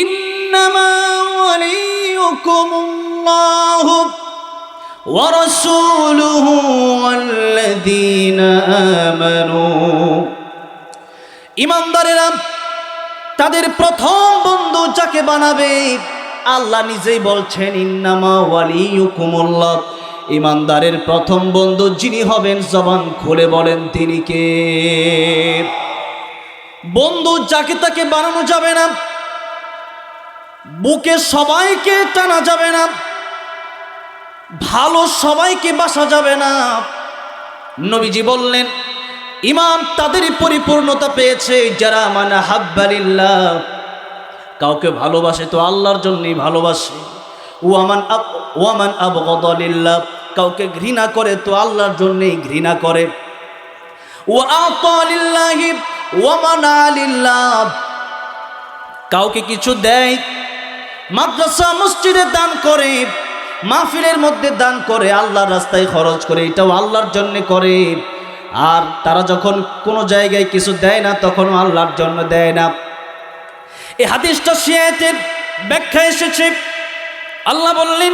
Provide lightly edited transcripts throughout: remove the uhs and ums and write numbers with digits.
ইন্নামা ওয়ালিয়ুকুমুল্লাহু ওয়া রাসূলুহু ওয়াল্লাযীনা আমানু। ঈমানদারেরা তাদের প্রথম বন্ধু যাকে বানাবে আল্লাহ নিজেই বলছেন ইন্নামা ওয়ালিয়ুকুমুল্লাহ। ঈমানদারের প্রথম বন্ধু যিনি হবেন জবান খুলে বলেন তিনি কে? বন্ধু যাকে তাকে বানানো যাবে না, বুকে সবাইকে টানা যাবে না, ভালো সবাইকে বাসা যাবে না। নবীজি বললেন ঈমান তাদেরই পরিপূর্ণতা পেয়েছে যারা মানা হাব্বালিল্লাহ, কাউকে ভালোবাসে তো আল্লাহর জন্যই ভালোবাসে। ওয়ামান আবগাদালিল্লাহ, কাউকে ঘৃণা করে তো আল্লাহর জন্যই ঘৃণা করে। ওয়া আতালিল্লাহি ওয়া মানালিল্লাহ, কাউকে কিছু দেয়, মাদ্রাসা মসজিদে দান করে, মাহফিলের মধ্যে দান করে, আল্লাহর রাস্তায় খরচ করে, এটাও আল্লাহর জন্য করে। আর তারা যখন কোনো জায়গায় কিছু দেয় না তখন আল্লাহর জন্য দেয় না। এই হাদিসটা শিয়াতের ব্যাখ্যা এসেছে। আল্লাহ বললেন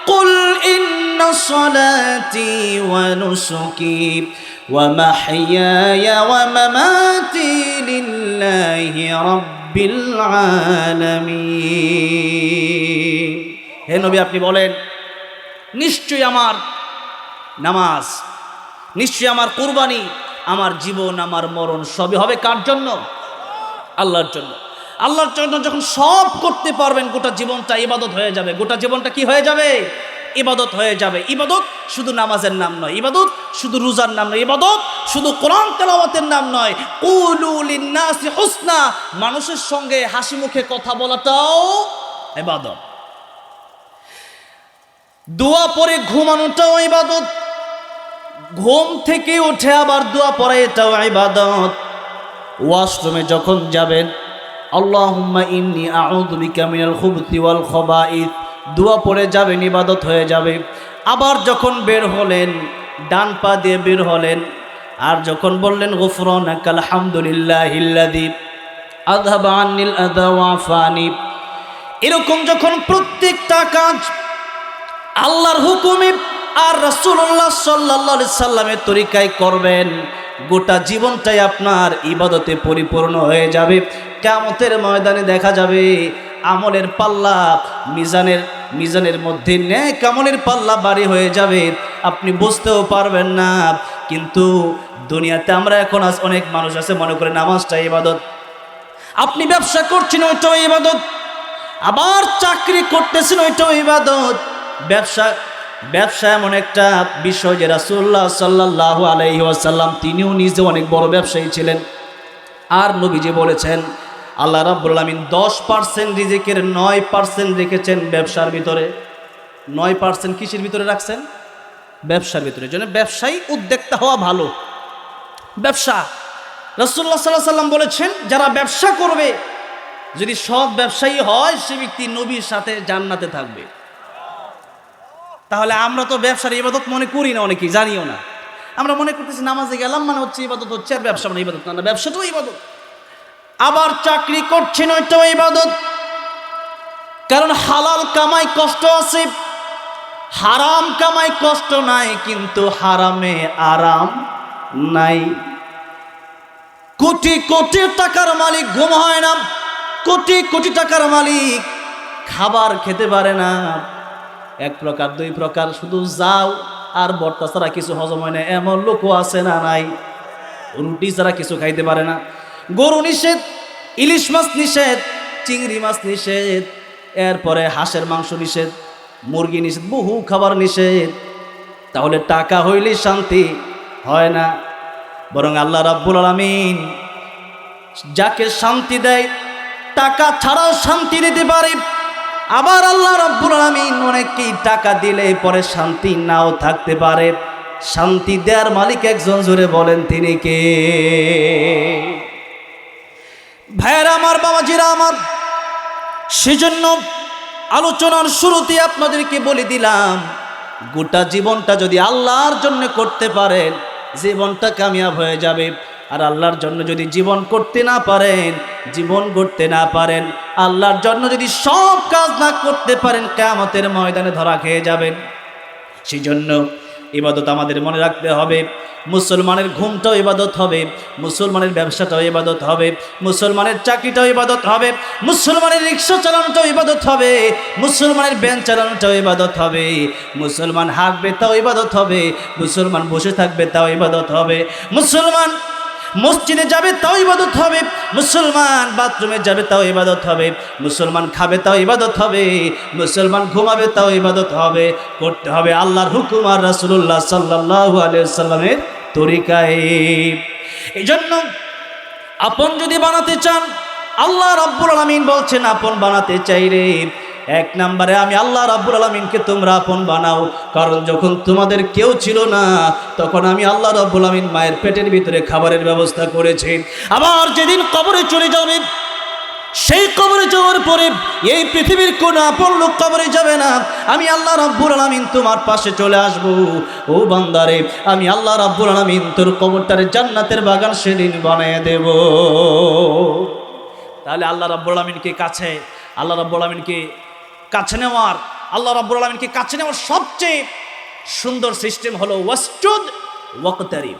কুল ইন্না সলাতি ওয়া নুসুকি ওয়া মাহইয়ায়া ওয়া মামাতি লিল্লাহি রাব্বিল আলামিন। হে নবী আপনি বলেন নিশ্চয়ই আমার নামাজ, নিশ্চয়ই আমার কুরবানি, আমার জীবন, আমার মরণ সবই হবে কার জন্য? আল্লাহর জন্য। আল্লাহর জন্য যখন সব করতে পারবেন গোটা জীবনটা ইবাদত হয়ে যাবে। গোটা জীবনটা কি হয়ে যাবে? ইবাদত হয়ে যাবে। ইবাদত শুধু নামাজের নাম নয়, ইবাদত শুধু রোজার নাম নয়, ইবাদত শুধু কোরআন তেলাওয়াতের নাম নয়। কুলু লিন্নাসি হুসনা, মানুষের সঙ্গে হাসি মুখে কথা বলাটাও ইবাদত। দোয়া পড়ে ঘুমানোটাও ইবাদত। ঘুম থেকে উঠে আবার দোয়া পড়া এটাও ইবাদত। ওয়াশরুমে যখন যাবেন আল্লাহুম্মা ইন্নী আউযু বিকা মিনাল খুবুসি ওয়াল খাবাইস, দোয়া পড়ে যাবেন, ইবাদত হয়ে যাবে। আবার যখন বের হলেন ডান পা দিয়ে বের হলেন, আর যখন বললেন গুফরানাকাল হামদুলিল্লাহিল্লাযী আযহাবা আন্নিল আযা ওয়া আফানি, এরকম যখন প্রত্যেকটা কাজ আল্লাহর হুকুমে আর রাসূলুল্লাহ সাল্লাল্লাহু আলাইহি সাল্লামের তরিকায় করবেন, গোটা জীবনটাই আপনার ইবাদতে পরিপূর্ণ হয়ে যাবে। কিয়ামতের ময়দানে দেখা যাবে আমলের পাল্লা মিজানের মধ্যে নেক আমলের পাল্লা ভারী হয়ে যাবে, আপনি বুঝতেও পারবেন না। কিন্তু দুনিয়াতে আমরা এখন অনেক মানুষ আছে মনে করে নামাজটা ইবাদত। আপনি ব্যবসা করছেন ওইটাও ইবাদত, আবার চাকরি করতেছেন ওইটাও ইবাদত। ব্যবসা এমন একটা বিষয় যে রাসূলুল্লাহ সাল্লাল্লাহু আলাইহি ওয়াসাল্লাম তিনিও নিজে অনেক বড় ব্যবসায়ী ছিলেন। আর নবীজি বলেছেন আল্লাহ রাব্বুল আলামিন 10% রিজিকের 9% রেখেছেন ব্যবসার ভিতরে। 9% কিসের ভিতরে রাখছেন? ব্যবসার ভিতরে। জন্য ব্যবসায়ী উদ্যোক্তা হওয়া ভালো। ব্যবসা রাসূলুল্লাহ সাল্লাল্লাহু আলাইহি ওয়াসাল্লাম বলেছেন যারা ব্যবসা করবে, যদি সৎ ব্যবসায়ী হয় সে ব্যক্তি নবীর সাথে জান্নাতে থাকবে। তাহলে আমরা তো ব্যবসার ইবাদত মনে করি না, অনেকেই জানিও না। আমরা মনে করতেছি নামাজে গেলাম মানে হচ্ছে ইবাদত হচ্ছে, আর ব্যবসা মানে ইবাদত না। ব্যবসাটাও ইবাদত। আবার চাকরি করছেন ওইটাও ইবাদত, কারণ হালাল কামাই কষ্ট আছে, হারাম কামাই কষ্ট নাই, কিন্তু হারামে আরাম নাই। কোটি কোটি টাকার মালিক ঘুম হয় না, কোটি কোটি টাকার মালিক খাবার খেতে পারে না। এক প্রকার দুই প্রকার শুধু যাও আর ভর্তা ছাড়া কিছু হজম হয় না, এমন লোকও আছে না নাই? রুটি ছাড়া কিছু খাইতে পারে না। গরু নিষেধ, ইলিশ মাছ নিষেধ, চিংড়ি মাছ নিষেধ, এরপরে হাঁসের মাংস নিষেধ, মুরগি নিষেধ, বহু খাবার নিষেধ। তাহলে টাকা হইলে শান্তি হয় না, বরং আল্লাহ রাব্বুল আলামিন যাকে শান্তি দেয় টাকা ছাড়াও শান্তি দিতে পারে। আবার আল্লাহ রাব্বুল আলামিন অনেককেই টাকা দিলে পরে শান্তি নাও থাকতে পারে। শান্তি দেওয়ার মালিক একজন, জোরে বলেন তিনি কে? ভাইয়েরা আমার, বাবাজিরা আমার, সেজন্য আলোচনার শুরুতে আপনাদেরকে বলে দিলাম গোটা জীবনটা যদি আল্লাহর জন্য করতে পারেন জীবনটা কামিয়াব হয়ে যাবে। আর আল্লাহর জন্য যদি জীবন করতে না পারেন, জীবন গড়তে না পারেন, আল্লাহর জন্য যদি সব কাজ না করতে পারেন, কিয়ামতের ময়দানে ধরা খেয়ে যাবেন। সেই জন্য ইবাদত আমাদের মনে রাখতে হবে। মুসলমানের ঘুমটাও ইবাদত হবে, মুসলমানের ব্যবসাটাও ইবাদত হবে, মুসলমানের চাকরিটাও ইবাদত হবে, মুসলমানের রিক্সা চালানোটাও ইবাদত হবে, মুসলমানের ভ্যান চালানোটাও ইবাদত হবে, মুসলমান হাঁটবে তাও ইবাদত হবে, মুসলমান বসে থাকবে তাও ইবাদত হবে, মুসলমান মসজিদে যাবে তাও ইবাদত হবে, মুসলমান বাথরুমে যাবে তাও ইবাদত হবে, মুসলমান খাবে তাও ইবাদত হবে, মুসলমান ঘুমাবে তাও ইবাদত হবে। করতে হবে আল্লাহর হুকুম আর রাসূলুল্লাহ সাল্লাল্লাহু আলাইহি ওয়াসাল্লামের তরিকায়। এই জন্য আপন যদি বানাতে চান, আল্লাহ রাব্বুল আলামিন বলছেন আপন বানাতে চাইলে এক নম্বরে আমি আল্লাহ রাব্বুল আলামিনকে তোমরা আপন বানাও। কারণ যখন তোমাদের কেউ ছিল না, তখন আমি আল্লাহ রাব্বুল আলামিন মায়ের পেটের ভিতরে খাবারের ব্যবস্থা করেছি। আবার যেদিন কবরে চলে যাবে, সেই কবরে যাওয়ার পরে এই পৃথিবীর কোনো আপন লোক কবরে যাবে না, আমি আল্লাহ রাব্বুল আলামিন তোমার পাশে চলে আসব। ও বান্দারে, আমি আল্লাহ রাব্বুল আলামিন তোর কবরটারে জান্নাতের বাগান সেদিন বানিয়ে দেব। তাহলে আল্লাহ রাব্বুল আলামিনকে কাছে, আল্লাহ রাব্বুল আলামিনকে কাছে নেওয়ার, আল্লাহ রাব্বুল আলামিনকে কাছে নেওয়ার সবচেয়ে সুন্দর সিস্টেম হলো ওয়াসজুদ ওয়াকতারিব।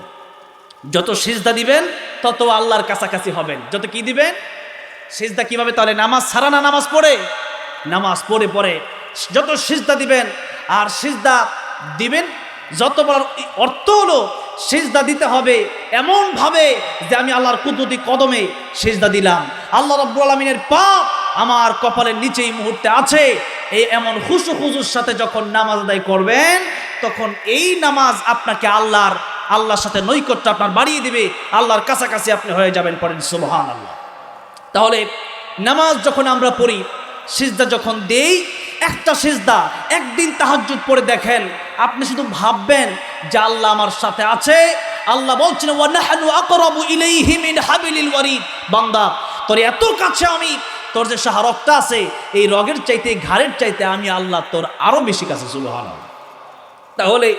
যত সিজদা দিবেন তত আল্লাহর কাছাকাছি হবেন। যত কি দিবেন? সিজদা কিভাবে? তাহলে নামাজ ছাড়া না নামাজ পড়ে, নামাজ পড়ে পড়ে যত সিজদা দিবেন, আর সিজদা দিবেন যত বলার অর্থ হলো সিজদা দিতে হবে এমনভাবে যে আমি আল্লাহর কুদরতি কদমে সিজদা দিলাম, আল্লাহ রাব্বুল আলামিনের পাক আমার কপালের নিচেই মুহূর্তে আছে। এই এমন খুশু খুজুর সাথে যখন নামাজ আদায় করবেন, তখন এই নামাজ আপনাকে আল্লাহর সাথে নৈকট্য আপনার বাড়িয়ে দিবে, আল্লাহর কাছাকাছি আপনি হয়ে যাবেন। পড়েন সুবহানাল্লাহ। তাহলে নামাজ যখন আমরা পড়ি, সিজদা যখন দেই, একটা সিজদা একদিন তাহাজ্জুদ পড়ে দেখেন, আপনি শুধু ভাববেন যে আল্লাহ আমার সাথে আছে। আল্লাহ বলছেন ওয়া নাহনু আকরাবু ইলাইহি মিন হাবিলিল ওয়ারিদ, বান্দা তোর এত কাছে আমি, তোর যে শাহরগটা আছে এই রগের চাইতে, ঘাড়ের চাইতে আমি আল্লাহ তোর আরো বেশি কাছে। সুবহানাল্লাহ। তাহলে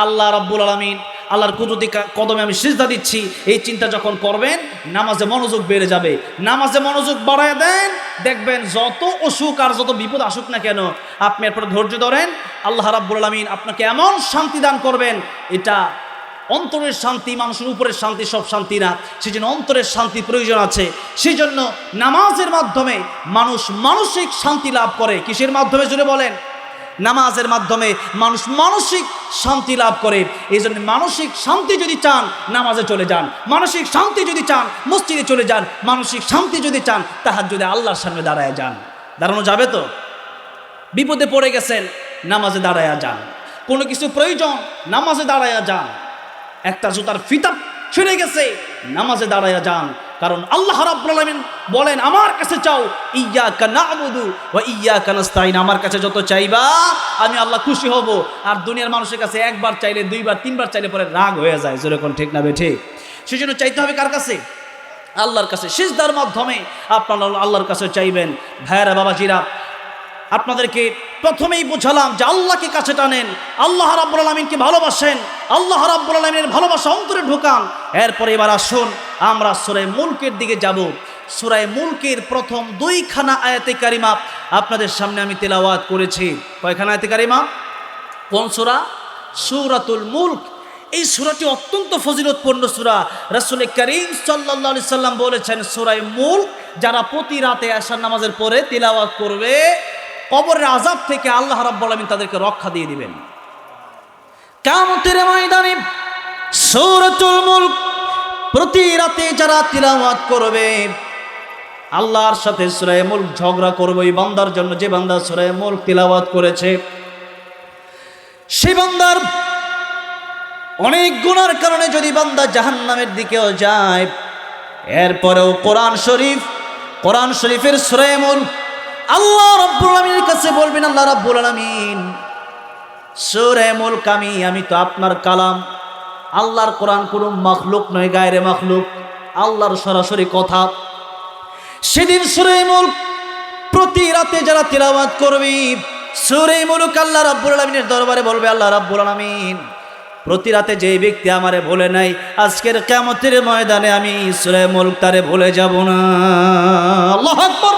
আল্লাহ রাব্বুল আলামিন, আল্লাহর কুদরতি কদমে আমি সিজদা দিচ্ছি, এই চিন্তা যখন করবেন, নামাজে মনোযোগ বেড়ে যাবে। নামাজে মনোযোগ বাড়ায় দেন, দেখবেন যত অসুখ আর যত বিপদ আসুক না কেন, আপনি এরপরে ধৈর্য ধরেন, আল্লাহ রাব্বুল আলামিন আপনাকে এমন শান্তি দান করবেন। এটা অন্তরের শান্তি, মানুষের উপরের শান্তি সব শান্তি না, সেই জন্য অন্তরের শান্তি প্রয়োজন আছে। সেই জন্য নামাজের মাধ্যমে মানুষ মানসিক শান্তি লাভ করে। কিসের মাধ্যমে জুড়ে বলেন? নামাজের মাধ্যমে মানুষ মানসিক শান্তি লাভ করে। এই জন্য মানসিক শান্তি যদি চান, নামাজে চলে যান। মানসিক শান্তি যদি চান, মসজিদে চলে যান। মানসিক শান্তি যদি চান, তাহাজ্জুদে আল্লাহর সামনে দাঁড়ায় যান। দাঁড়ানো যাবে তো? বিপদে পড়ে গেছেন, নামাজে দাঁড়ায়া যান। কোনো কিছু প্রয়োজন, নামাজে দাঁড়ায়া যান। একটা জুতার ফিতা ছিঁড়ে গেছে, নামাজে দাঁড়ায়া যান। কারণ আল্লাহ রাব্বুল আলামিন বলেন আমার কাছে চাও, ইয়্যাকা না'বুদু ওয়া ইয়্যাকা নাস্তাঈন, আমার কাছে যত চাইবা আমি আল্লাহ খুশি হব। আর দুনিয়ার মানুষের কাছে একবার চাইলে, দুইবার, তিনবার চাইলে পরে রাগ হয়ে যায়। যেরকম ঠিক না বেঠে? সেই জন্য চাইতে হবে কার কাছে? আল্লাহর কাছে। সিজদার মাধ্যমে আপনারা আল্লাহর কাছে চাইবেন। ভাইয়েরা, বাবাজিরা, আপনাদেরকে প্রথমেই বোঝালাম যে আল্লাহকে কাছে টানেন, আল্লাহ রাব্বুল আলামিনকে ভালোবাসেন, আল্লাহ রাব্বুল আলামিনের ভালোবাসা অন্তরে ঢোকান। এরপরে এবার আসুন আমরা সূরা মুলকের দিকে যাব। সূরা মুলকের প্রথম দুইখানা আয়াতে কারিমা আপনাদের সামনে আমি তেলাওয়াত করেছি। কয়খানা আয়াতে কারিমা? কোন সূরা? সূরাতুল মুলক। এই সূরাটি অত্যন্ত ফজিলতপূর্ণ সূরা। রাসূল করিম সাল্লাল্লাহু আলাইহি সাল্লাম বলেছেন, সূরা মুলক যারা প্রতি রাতে এশার নামাজের পরে তেলাওয়াত করবে, কবরের আযাব থেকে আল্লাহ রাব্বুল আলামিন তাদেরকে রক্ষা দিয়ে দিবেন। কিয়ামতের ময়দানে সূরাতুল মুলক প্রতি রাতে যারা তিলাওয়াত করবে, আল্লাহর সাথে সূরা মুলক ঝগড়া করবে ওই বান্দার জন্য যে বান্দা সূরা মুলক তিলাওয়াত করেছে। সেই বান্দার অনেক গুনার কারণে যদি বান্দা জাহান্নামের দিকেও যায়, এরপরেও কোরআন শরীফের সূরা মুলক আল্লাহ রাব্বুল আলামিনের কাছে বলবেন, আল্লাহ রাব্বুল আলামিন সূরা মুলক আমি তো আপনার কালাম। আল্লাহর কোরআন কোনো মাখলুক নয়, গায়রে মাখলুক, আল্লাহর সরাসরি কথা। সেদিন সূরা মুলক প্রতি রাতে যারা তিলাওয়াত করবে, সূরা মুলক আল্লাহ রাব্বুল আলামিনের দরবারে বলবে, আল্লাহ রাব্বুল আলামিন প্রতি রাতে যেই ব্যক্তি আমারে ভুলে নাই, আজকের কিয়ামতের ময়দানে আমি সূরা মুলক তারে ভুলে যাব না। আল্লাহু আকবার।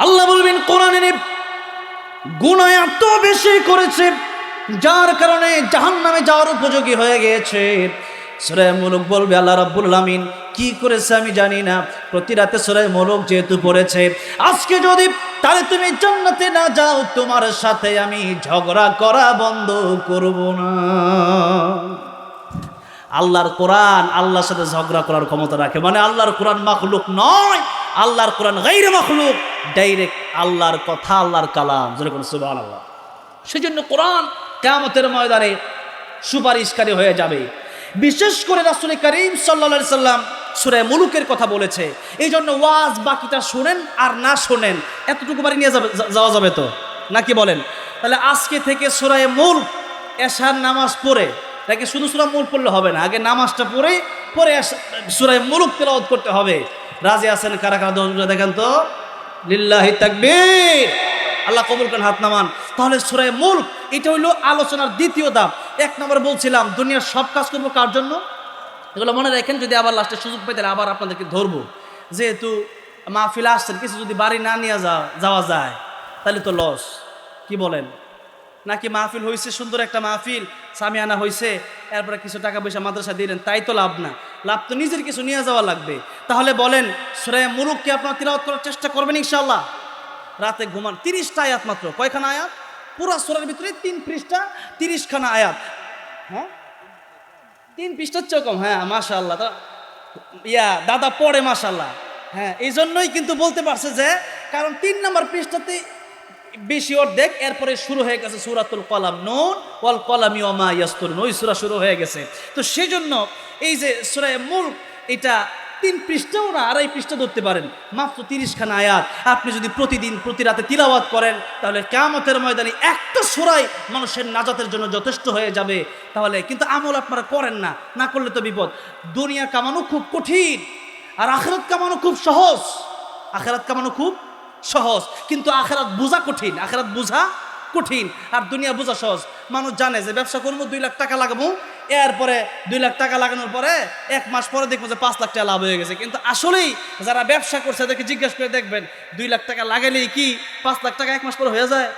আল্লাহ বলবেন কোরআনের গুনাহ এত বেশি করেছে যার কারণে জাহান্নামে যাওয়ার উপযোগী হয়ে গিয়েছে। সূরা মুলক বলবে আল্লাহ রাব্বুল আলামিন কি করেছে আমি জানি না, প্রতি রাতে সূরা মুলক যেহেতু পড়েছে, আজকে যদি তাহলে তুমি জান্নাতে না যাও, তোমার সাথে আমি ঝগড়া করা বন্ধ করব না। আল্লাহর কোরআন আল্লাহর সাথে ঝগড়া করার ক্ষমতা রাখে, মানে আল্লাহর কোরআন মাখলুক নয়, আল্লাহর কোরআন গায়রে মাখলুক, ডাইরেক্ট আল্লাহর কথা, আল্লাহর কালাম। যেরকম সুবহানাল্লাহ। সেজন্য কোরআন কিয়ামতের ময়দানে সুপারিশকারী হয়ে যাবে। বিশেষ করে রাসূল করিম সাল্লাল্লাহু আলাইহি সাল্লাম সূরা মুলুকের কথা বলেছে, এই জন্য ওয়াজ বাকিটা শুনেন আর না শুনেন এতটুকু বাড়ি নিয়ে যাওয়া যাবে তো নাকি বলেন? তাহলে আজকে থেকে সূরা মুলক এশার নামাজ পড়ে, তাকে শুধু সূরা মুলক পড়লে হবে না, আগে নামাজটা পড়ে সূরা মুলক তেলাওয়াত করতে হবে। রাজি আছেন কারা কারা? দেখেন তো, লিল্লাহি তাকবীর। আল্লাহ কবুল করেন, হাত নামান। তাহলে সূরা মুলক এটা হইলো আলোচনার দ্বিতীয় ধাপ। এক নম্বর বলছিলাম দুনিয়ার সব কাজ করবো কার জন্য, এগুলো মনে রাখেন। যদি আবার লাস্টে সুযোগ পেতে আবার আপনাদেরকে ধরবো, যেহেতু মাহফিল আসছেন, কিছু যদি বাড়ি না নিয়ে যাওয়া যায় তাহলে তো লস। কি বলেন? নাকি মাহফিল হয়েছে, সুন্দর একটা মাহফিল, সামিয়ানা হয়েছে, এরপরে কিছু টাকা পয়সা মাদ্রাসা দিলেন, তাই তো লাভ না। লাভ তো নিজের কিছু নিয়ে যাওয়া লাগবে। তাহলে বলেন সূরা মুলক কি আপনারা তিলাওয়াত করার চেষ্টা করবেন ইনশাআল্লাহ? রাতে ঘুমান, 30টা আয়াত মাত্র। কয়খানা আয়াত? পুরা সূরার ভিতরে 3 পৃষ্ঠা, 30খানা আয়াত। হ্যাঁ, 3 পৃষ্ঠার চেয়ে কম। হ্যাঁ, মাশাআল্লাহ। দাদা পড়ে মাশাআল্লাহ। হ্যাঁ, এই জন্যই কিন্তু বলতে পারছে যে, কারণ 3 নম্বর পৃষ্ঠাতে বেশি অর্ধেক, এরপরে শুরু হয়ে গেছে সূরাতুল কলাম, নুন ওয়াল কলামি ওয়া মা ইয়াসতুরুন, ওই সূরা শুরু হয়ে গেছে। তো সেজন্য এই যে সূরা মুলক এটা 3 পৃষ্ঠাও না, 2.5 পৃষ্ঠা ধরতে পারেন, মাত্র 30খানা আয়াত। আপনি যদি প্রতিদিন প্রতি রাতে তিলাওয়াত করেন তাহলে কিয়ামতের ময়দানে একটা সূরাই মানুষের নাজাতের জন্য যথেষ্ট হয়ে যাবে। তাহলে কিন্তু আমল আপনারা করেন না, না করলে তো বিপদ। দুনিয়া কামানো খুব কঠিন আর আখিরাত কামানো খুব সহজ। আখিরাত কামানো খুব সহজ, কিন্তু আখিরাত বোঝা কঠিন। আখিরাত বোঝা কঠিন আর দুনিয়া বোঝা সহজ। মানুষ জানে যে ব্যবসা করবো 2 লাখ টাকা লাগাবো, এরপরে 2 লাখ টাকা লাগানোর পরে 1 মাস পরে দেখবো যে 5 লাখ টাকা লাভ হয়ে গেছে। কিন্তু আসলেই যারা ব্যবসা করছে তাদেরকে জিজ্ঞেস করে দেখবেন 2 লাখ টাকা লাগালেই কি 5 লাখ টাকা 1 মাস পরে হয়ে যায়?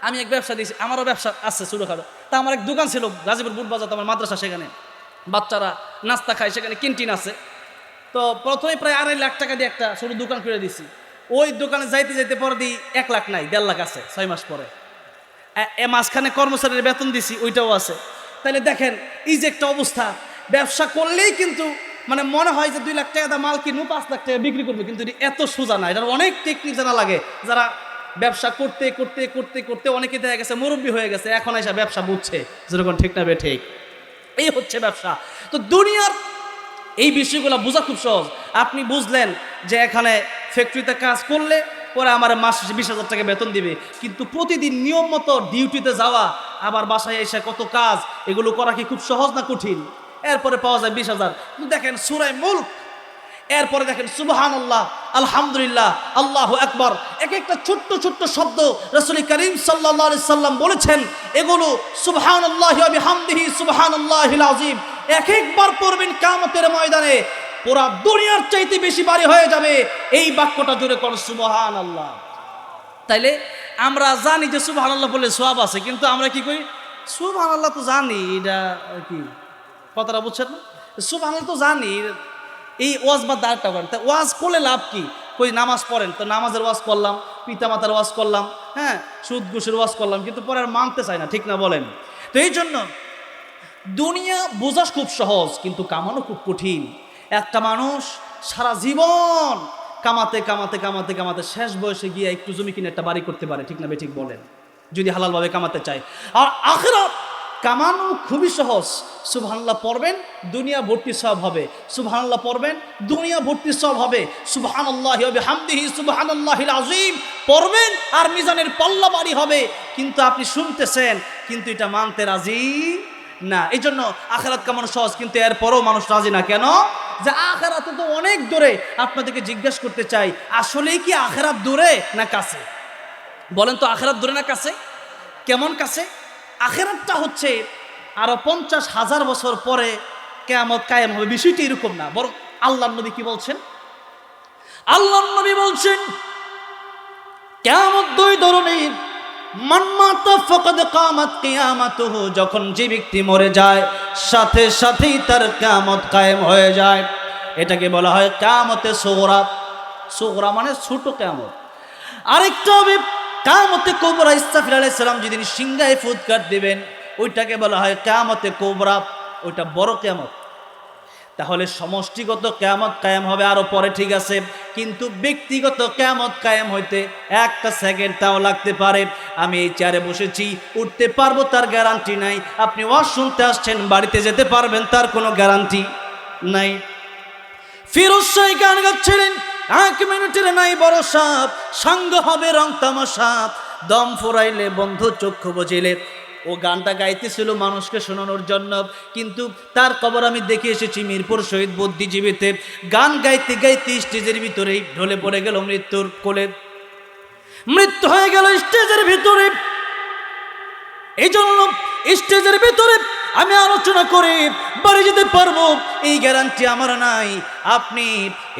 আমি এক ব্যবসা দিয়েছি, আমারও ব্যবসা আছে ছোটোখাটো। তা আমার এক দোকান ছিল গাজীপুর বুটবাজার, আমার মাদ্রাসা, সেখানে বাচ্চারা নাস্তা খায়, সেখানে ক্যান্টিন আছে। তো প্রথমে প্রায় 2.5 লাখ টাকা দিয়ে একটা ছোটো দোকান করে দিয়েছি। ওই দোকানে যাইতে যাইতে পরে দিই 1 লাখ নাই, 1.5 লাখ আছে 6 মাস পরে। মাঝখানে কর্মচারীর বেতন দিছি, ওইটাও আছে। তাহলে দেখেন এই যে একটা অবস্থা, ব্যবসা করলেই কিন্তু মানে মনে হয় যে 2 লাখ টাকা দা মাল কিনবো, 5 লাখ টাকা বিক্রি করবো, কিন্তু এত সোজা না। এটার অনেক টেকনিক জানা লাগে। যারা ব্যবসা করতে করতে করতে করতে অনেকে দেখা গেছে মুরব্বী হয়ে গেছে, এখন এসে ব্যবসা বুঝছে, যেরকম ঠিক না বে ঠিক। এই হচ্ছে ব্যবসা। তো দুনিয়ার এই বিষয়গুলো বোঝা খুব সহজ। আপনি বুঝলেন যে এখানে ফ্যাক্টরিতে কাজ করলে পরে আমার মাস 20,000 টাকা বেতন দিবে, কিন্তু প্রতিদিন নিয়ম মতো ডিউটিতে যাওয়া, আবার বাসায় এসে কত কাজ, এগুলো করা কি খুব সহজ না কঠিন? এরপরে পাওয়া যায় 20,000। কিন্তু দেখেন সূরা মুলক, এরপরে দেখেন সুবহানাল্লাহ, আলহামদুলিল্লাহ, আল্লাহু আকবার, এক একটা ছোট্ট ছোট্ট শব্দ রাসূল করিম সাল্লাল্লাহু আলাইহি সাল্লাম বলেছেন, এগুলো সুবহানাল্লাহি ওয়া বিহামদিহি সুবহানাল্লাহিল আযীম এক একবার পড়বেন কিয়ামতের ময়দানে পুরা দুনিয়ার চাইতে বেশি বাড়ি হয়ে যাবে। এই বাক্যটা জুড়ে কোন সুবহানাল্লাহ। তাইলে আমরা জানি যে সুবহানাল্লাহ বললে সওয়াব আছে, কিন্তু আমরা কি করি? সুবহানাল্লাহ তো জানি, এটা কি কথাটা বুঝছেন না? সুবহানাল্লাহ তো জানি, এই ওয়াজ বা দাঁড়টা করেন, তা ওয়াজ করলে লাভ কি? কই নামাজ পড়েন, তো নামাজের ওয়াজ করলাম, পিতামাতার ওয়াজ করলাম, হ্যাঁ, সুদ ঘুষের ওয়াজ করলাম, কিন্তু পরে আর মানতে চায় না, ঠিক না বলেন? তো এই জন্য দুনিয়া বোঝা খুব সহজ, কিন্তু কামানো খুব কঠিন। একটা মানুষ সারা জীবন কামাতে কামাতে কামাতে কামাতে শেষ বয়সে গিয়ে একটু জমি কিনে একটা বাড়ি করতে পারে, ঠিক না বে ঠিক বলেন? যদি হালালভাবে কামাতে চায়। আর আখিরাত কামানো খুবই সহজ। সুবহানাল্লাহ পড়বেন, দুনিয়া ভর্তি সওয়াব হবে। সুবহানাল্লাহ পড়বেন, দুনিয়া ভর্তি সওয়াব হবে। সুবহানাল্লাহি ওয়া বিহামদিহি সুবহানাল্লাহিল আযীম পড়বেন আর মিজানের পাল্লা ভারী হবে। কিন্তু আপনি শুনতেছেন, কিন্তু এটা মানতে রাজি না। এই জন্য আখিরাত কামানো সহজ, কিন্তু এরপরও মানুষ রাজি না। কেন? যে আখিরাতে তো অনেক দূরে। আপনাদেরকে জিজ্ঞাসা করতে চাই, আসলেই কি আখিরাত দূরে না কাছে? বলেন তো, আখিরাত দূরে না কাছে? কেমন কাছে? আখিরাতটা হচ্ছে আরো 50,000 বছর পরে কিয়ামত কায়েম হবে, বিষয়টি এরকম না। বরং আল্লাহর নবী কি বলছেন? আল্লাহর নবী বলছেন কিয়ামত দুই ধরনের। মান মাতা ফাকাদ কামাত কিয়ামাতুহু, যখন যে ব্যক্তি মরে যায় সাথে সাথেই তার কিয়ামত কায়েম হয়ে যায়। এটাকে বলা হয় কিয়ামতে সুগরা। সুগরা মানে ছোট কিয়ামত। আরেকটা হবে কিয়ামতে কুবরা। ইসরাফিল আলাইহিস সালাম যেদিন সিংহায় ফুৎকার দিবেন ওইটাকে বলা হয় কিয়ামতে কুবরা, ওইটা বড় কিয়ামত। তাহলে সমষ্টিগত কিয়ামত কায়েম হবে আরো পরে, ঠিক আছে, কিন্তু ব্যক্তিগত কিয়ামত কায়েম হইতে একটা সেকেন্ড তাও লাগতে পারে। আমি এই চেয়ারে বসেছি, উঠতে পারবো তার গ্যারান্টি নাই। আপনি ওয়াজ শুনতে আসছেন, বাড়িতে যেতে পারবেন তার কোনো গ্যারান্টি নাই। ফিরোজ শাহ গান গাচ্ছিলেন, 1 মিনিটের নাই বড় সাপ, সাঙ্গ হবে রং তামাশা, দম ফুরাইলে বন্ধু চক্ষু বুঝিলে। ও গানটা গাইতেছিল মানুষকে শোনানোর জন্য, কিন্তু তার খবর আমি দেখে এসেছি মিরপুর শহীদ বুদ্ধিজীবীতে। গান গাইতে গাইতে স্টেজের ভিতরেই ঢলে পড়ে গেল মৃত্যুর কোলে, মৃত্যু হয়ে গেল স্টেজের ভিতরে। এই জন্য স্টেজের ভিতরে আমি আলোচনা করে বাড়ি যেতে পারবো এই গ্যারান্টি আমার নাই। আপনি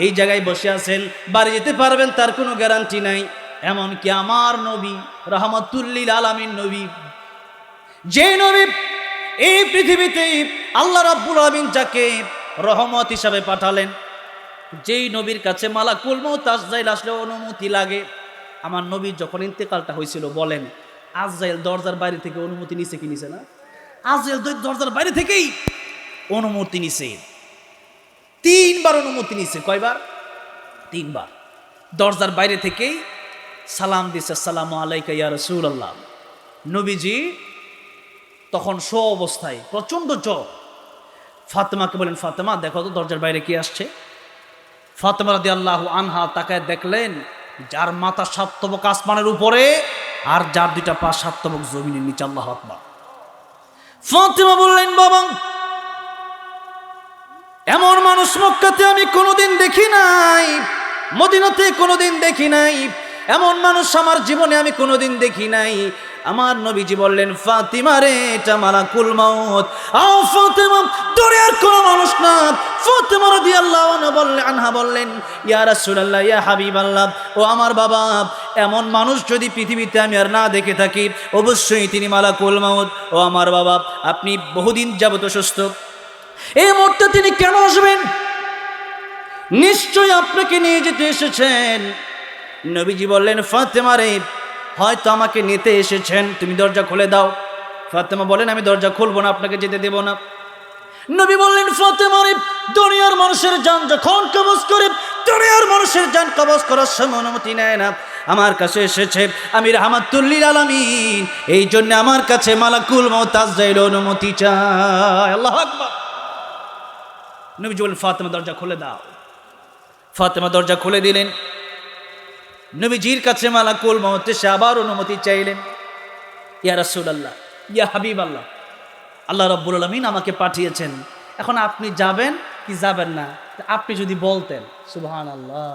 এই জায়গায় বসে আছেন, বাড়ি যেতে পারবেন তার কোনো গ্যারান্টি নাই। এমনকি আমার নবী রাহমাতুল লিল আলামিন নবী, যে নবী এই পৃথিবীতে আল্লাহ রাব্বুল আলামিন যাকে রহমত হিসাবে পাঠালেন, যেই নবীর কাছে মালাকুল মউত আজরাইল আসলে অনুমতি লাগে। আমার নবী যখন ইন্তেকালটা হয়েছিল, বলেন আজরাইল দরজার বাইরে থেকে অনুমতি নিছে কি নিছে না? আজরাইল দরজার বাইরে থেকেই অনুমতি নিছে, 3 বার অনুমতি নিছে। কয়বার? 3 বার। দরজার বাইরে থেকেই সালাম দিছে, আসসালামু আলাইকা ইয়া রাসূলুল্লাহ। নবীজি তখন শো অবস্থায়, প্রচন্ড জ্বর। ফাতেমাকে বলেন, ফাতেমা দেখো তো দরজার বাইরে কি আসছে। ফাতেমা রাদিয়াল্লাহু আনহা তাকায় দেখলেন যার মাথা 7 তবক আসমানের উপরে আর যার 2টা পা 7 তবক জমিনের নিচে। আল্লাহু আকবার। ফাতেমা বললেন, বাবা এমন মানুষ মক্কাতে আমি কোনোদিন দেখি নাই, মদিনাতে কোনোদিন দেখি নাই, এমন মানুষ আমার জীবনে আমি কোনোদিন দেখি নাই। আমার নবীজি বললেন, ফাতিমা রে, এটা মালাকুল মউত। আও ফাতিমা, দুনিয়ার কোনো মানুষ না। ফাতিমা রাদিয়াল্লাহু আনহা বললেন, ইয়া রাসূলুল্লাহ, ইয়া হাবিবাল্লাহ, ও আমার বাবা, এমন মানুষ যদি পৃথিবীতে আমি আর না দেখে থাকি অবশ্যই তিনি মালাকুল মউত। ও আমার বাবা, আপনি বহুদিন যাবত অসুস্থ, এই মুহূর্তে তিনি কেন আসবেন? নিশ্চয়ই আপনাকে নিয়ে যেতে এসেছেন। নবীজি বললেন, ফাতেমা রে, হয়তো আমাকে নিতে এসেছেন, তুমি দরজা খুলে দাও। ফাতেমা বলেন, আমি দরজা খুলবো না, আপনাকে যেতে দেব না। নবী বললেন, ফাতেমা রে, দুনিয়ার মানুষের জান যখন কবজ করে, দুনিয়ার মানুষের জান কবজ করার সময় অনুমতি নেয় না। আমার কাছে এসেছে, আমি রাহমাতুল লিল আলামিন, এই জন্য আমার কাছে মালাকুল মউত আজরাইল অনুমতি চায়। আল্লাহু আকবার। নবীজি বললেন, ফাতেমা দরজা খুলে দাও। ফাতেমা দরজা খুলে দিলেন। নবীজির কাছে মালাকুল মউত এসে আবার অনুমতি চাইলেন, ইয়া রাসূলুল্লাহ, ইয়া হাবিবাল্লাহ, আল্লাহ রাব্বুল আলামিন আমাকে পাঠিয়েছেন, এখন আপনি যাবেন কি যাবেন না? আপনি যদি বলতেন। সুবহানাল্লাহ।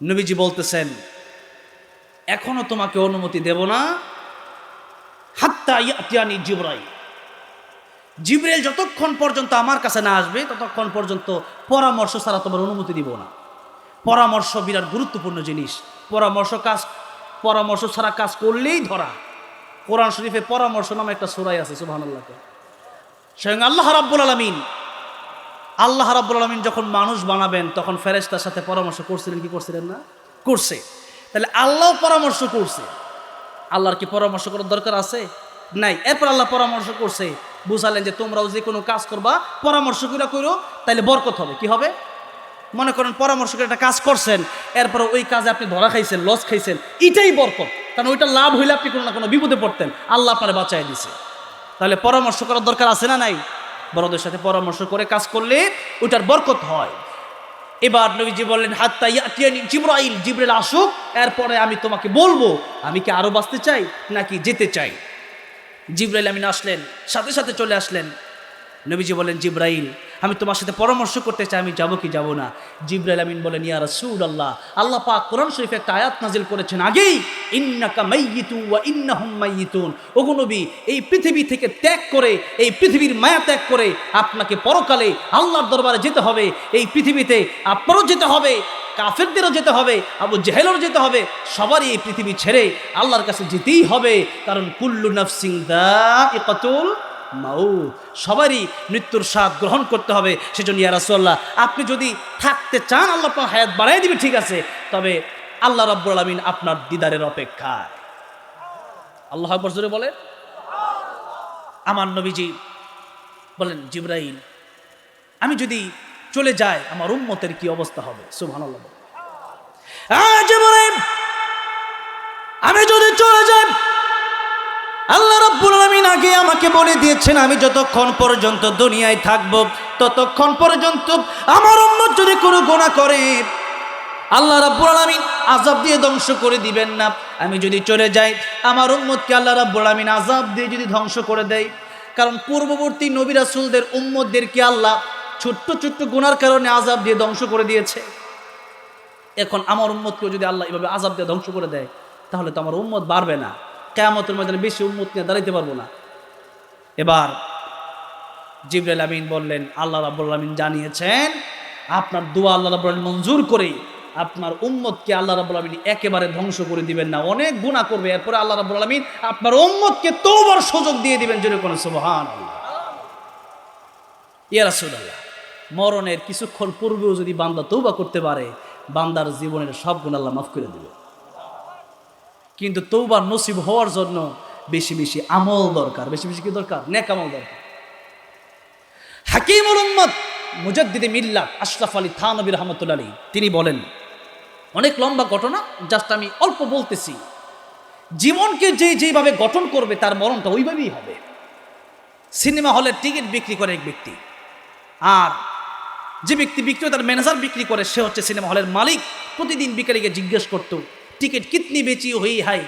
নবীজি বলতেছেন, এখনো তোমাকে অনুমতি দেব না, হাত্তা ইয়াতিয়ানি জিবরাইল। জিবরাইল যতক্ষণ পর্যন্ত আমার কাছে না আসবে ততক্ষণ পর্যন্ত পরামর্শ ছাড়া তোমার অনুমতি দিব না। পরামর্শ বিরাট গুরুত্বপূর্ণ জিনিস। পরামর্শ ছাড়া কাজ করলেই ধরা। কোরআন শরীফে পরামর্শ নামে একটা সূরা আছে, সুবহানাল্লাহ। স্বয়ং আল্লাহ রাব্বুল আলামিন যখন মানুষ বানাবেন তখন ফেরেশতার সাথে পরামর্শ করছিলেন কি করছিলেন না? করছে। তাহলে আল্লাহ পরামর্শ করছে, আল্লাহর কি পরামর্শ করার দরকার আছে? নাই। এরপর আল্লাহ পরামর্শ করছে, বুঝালেন যে তোমরাও যে কোনো কাজ করবা পরামর্শ করে করো, তাইলে বরকত হবে। কি হবে? মনে করেন পরামর্শ করে একটা কাজ করছেন, এরপর ওই কাজে আপনি ধরা খাইছেন, লস খাইছেন, এটাই বরকত। কারণ ওইটা লাভ হইলে আপনি কোনো না কোনো বিপদে পড়তেন, আল্লাহ আপনারে বাঁচাই দিছে। তাহলে পরামর্শ করার দরকার আছে না নাই? বড়দের সাথে পরামর্শ করে কাজ করলে ওইটার বরকত হয়। এবার নবীজি বললেন, হাত্তা ইয়াতিয়ানি জিবরাইল, জিবরাইল আসুক, এরপরে আমি তোমাকে বলবো আমি কি আরো বাঁচতে চাই নাকি যেতে চাই। জিবরাইল আমিন আসলেন, সাথে সাথে চলে আসলেন। নবীজি বললেন, জিবরাইল আমি তোমার সাথে পরামর্শ করতে চাই, আমি যাব কি যাব না। জিবরাইল আমিন বলেন, ইয়া রাসূলুল্লাহ, আল্লাহ পাক কোরআন শরীফে একটা আয়াত নাজিল করেছেন আগেই, ইন্নাকা মাইয়িতু ওয়া ইন্নাহুম মাইয়িতুন। ওগো নবী, এই পৃথিবী থেকে ত্যাগ করে, এই পৃথিবীর মায়া ত্যাগ করে আপনাকে পরকালে আল্লাহর দরবারে যেতে হবে। এই পৃথিবীতে আপনারও যেতে হবে, কাফেরদেরও যেতে হবে, আবু জেহেলেরও যেতে হবে, সবারই এই পৃথিবী ছেড়ে আল্লাহর কাছে যেতেই হবে। কারণ কুল্লু নাফসিন যায়িকাতুল মাউত, সবারই মৃত্যুর স্বাদ গ্রহণ করতে হবে। সেজন্য ইয়া রাসূলুল্লাহ, আপনি যদি থাকতে চান, আল্লাহ আপনার হায়াত বাড়াই দিবে, ঠিক আছে, তবে আল্লাহ রাব্বুল আলামিন আপনার দিদারের অপেক্ষায়। আল্লাহু আকবার জোরে বলে। আমার নবীজি বলেন, জিবরাইল, আমি যদি চলে যাই আমার উম্মতের কি অবস্থা হবে? সুবহানাল্লাহ। জিবরাইল, আমি যদি চলে যাই, আল্লাহ রাব্বুল আলামিন আগে আমাকে বলে দিয়েছেন, আমি যতক্ষণ পর্যন্ত দুনিয়ায় থাকব ততক্ষণ পর্যন্ত আমার উম্মত যদি কোনো গুনাহ করে আল্লাহ রাব্বুল আলামিন আযাব দিয়ে ধ্বংস করে দিবেন না। আমি যদি চলে যাই আমার উম্মতকে আল্লাহ রাব্বুল আলামিন আযাব দিয়ে যদি ধ্বংস করে দেয়, কারণ পূর্ববর্তী নবী রাসূলদের উম্মতদেরকে আল্লাহ ছোট্ট ছোট্ট গুনার কারণে আযাব দিয়ে ধ্বংস করে দিয়েছে। এখন আমার উম্মতকেও যদি আল্লাহ এভাবে আযাব দিয়ে ধ্বংস করে দেয়, তাহলে তো আমার উম্মত বাড়বে না, কিয়ামতের ময়দানে বেশি উম্মত নিয়ে দাঁড়াইতে পারবো না। এবার জিবরাইল আমিন বললেন, আল্লাহ রাব্বুল আলামিন জানিয়েছেন আপনার দোয়া আল্লাহ রাব্বুল আলামিন মঞ্জুর করে আপনার উম্মতকে আল্লাহ রাব্বুল আলামিন একেবারে ধ্বংস করে দিবেন না। অনেক গুনাহ করবে, এরপরে আল্লাহ রাব্বুল আলামিন আপনার উম্মতকে তওবার সুযোগ দিয়ে দিবেন। জোরে কোন সুবহানাল্লাহ। ইয়া রাসূলুল্লাহ, মরণের কিছুক্ষণ পূর্বেও যদি বান্দা তওবা করতে পারে, বান্দার জীবনের সব গুনাহ আল্লাহ মাফ করে দিবে। কিন্তু তওবা নসিব হওয়ার জন্য বেশি বেশি আমল দরকার। বেশি বেশি কি দরকার? নেক আমল দরকার। হাকিমুল উম্মত মুজাদ্দিদে মিল্লাত আশরাফ আলী থানভী রাহমাতুল্লাহ আলাইহি তিনি বলেন, অনেক লম্বা ঘটনা, জাস্ট আমি অল্প বলতেছি। জীবনকে যেভাবে গঠন করবে তার মরণটা ওইভাবেই হবে। সিনেমা হলের টিকিট বিক্রি করে এক ব্যক্তি, আর যে ব্যক্তি বিক্রেতার ম্যানেজার বিক্রি করে সে হচ্ছে সিনেমা হলের মালিক। প্রতিদিন বিকালে জিজ্ঞেস করতো, টিকিট কিতনি বেচি হই হাই,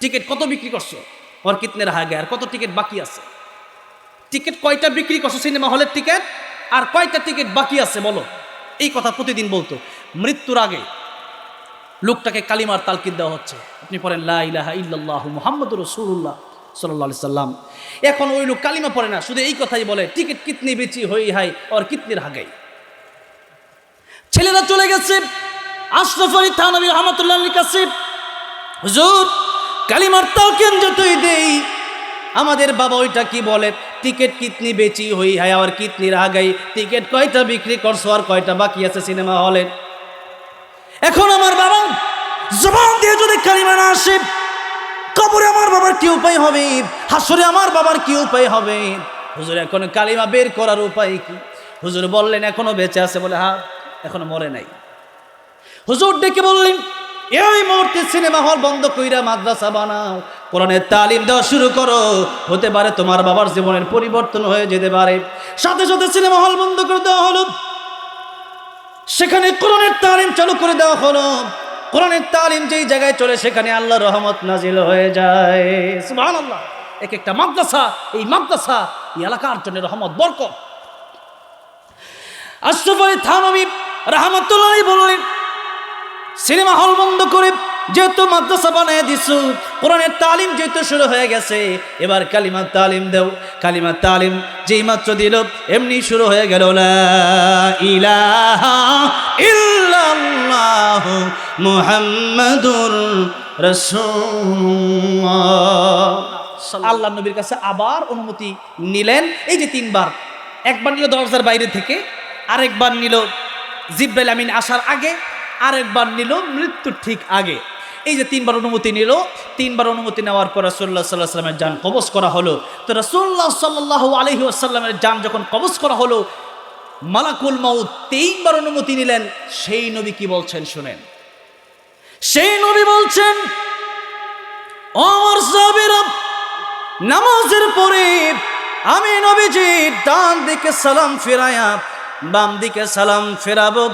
টিকিট কত বিক্রি করছো, और कितने रहा गया, আর কত টিকিট বাকি আছে, টিকিট কয়টা বিক্রি করছো সিনেমা হলের টিকিট, আর কয়টা টিকিট বাকি আছে বলো। এই কথা প্রতিদিন বলতো। মৃত্যুর আগে লোকটাকে কালিমার তালকিদ দেওয়া হচ্ছে, আপনি পড়েন লা ইলাহা ইল্লাল্লাহু মুহাম্মাদুর রাসূলুল্লাহ সাল্লাল্লাহু আলাইহি সাল্লাম। এখন ওই লোক কালিমা পড়ে না, শুধু এই কথাই বলে, টিকিট কিতনি বেচি হই হাই और कितने रह गई। ছেলেরা চলে গেছে আশরাফ আলী থানভী রাহমাতুল্লাহ আলাইহির কাছে, হুজুর কালিমার তালকিদ যতই দেই আমাদের বাবা ওইটা কি বলে, টিকিট কিতনি বেচি হই হাই আর কিতনি রাহ গই, টিকিট কয়টা বিক্রি করছো আর কয়টা বাকি আছে সিনেমা হলে। এখন আমার বাবা জবান দিয়ে যদি কালিমা না আসে, কবরে আমার বাবার কি উপায় হবে, হাসরে আমার বাবার কি উপায় হবে। হুজুর এখন কালিমা বের করার উপায় কি? হুজুর বললেন এখনো বেঁচে আছে, বলে হ্যাঁ এখনো মরে নাই। হুজুর ডেকে বললেন, এই মুহূর্তে সিনেমা হল বন্ধ কইরা মাদ্রাসা বানাও, কোরআনের তালিম দেওয়া শুরু করো, হতে পারে তোমার বাবার জীবনের পরিবর্তন হয়ে যেতে পারে। সাথে সাথে সিনেমা হল বন্ধ করে দেওয়া হলো, সেখানে কোরআনের তালিম চালু করে দেওয়া হলো। কোরআনের তালিম যেই জায়গায় চলে সেখানে আল্লাহর রহমত নাজিল হয়ে যায়। সুবহানাল্লাহ। এক একটা মাদ্রাসা, এই মাদ্রাসা এই এলাকার জন্য রহমত বরকত। আশরাফ আলী থানভী রাহমাতুল্লাহ আলাইহি বললেন, সিনেমা হল বন্ধ করে যেহেতু মাদ্রাসা বানিয়ে দিছো, কোরআনের তালিম যেহেতু শুরু হয়ে গেছে, এবার কালিমার তালিম দাও। কালিমার তালিম যেই মাত্র দিল এমনি শুরু হয়ে গেল, লা ইলাহা ইল্লাল্লাহ মুহাম্মাদুর রাসূলুল্লাহ। আল্লাহ নবীর কাছে আবার অনুমতি নিলেন। এই যে তিনবার, একবার নিল দরজার বাইরে থেকে, আরেকবার নিল জিবরাইল আমিন আসার আগে, আরেকবার নিল মৃত্যুর ঠিক আগে। এই যে তিনবার অনুমতি নিল। তিনবার অনুমতি নেওয়ার পর রাসূলুল্লাহ সাল্লাল্লাহু আলাইহি ওয়াসাল্লামের জান কবজ করা হলো। তো রাসূলুল্লাহ সাল্লাল্লাহু আলাইহি ওয়াসাল্লামের জান যখন কবজ করা হলো, মালাকুল মাউত তিনবার অনুমতি নিলেন। সেই নবী কি বলছেন শুনেন। সেই নবী বলছেন, ও আমার সাহাবীরা, নামাজের পরে আমি নবীজি ডান দিকে সালাম ফিরায়া বাম দিকে সালাম ফেরাবো,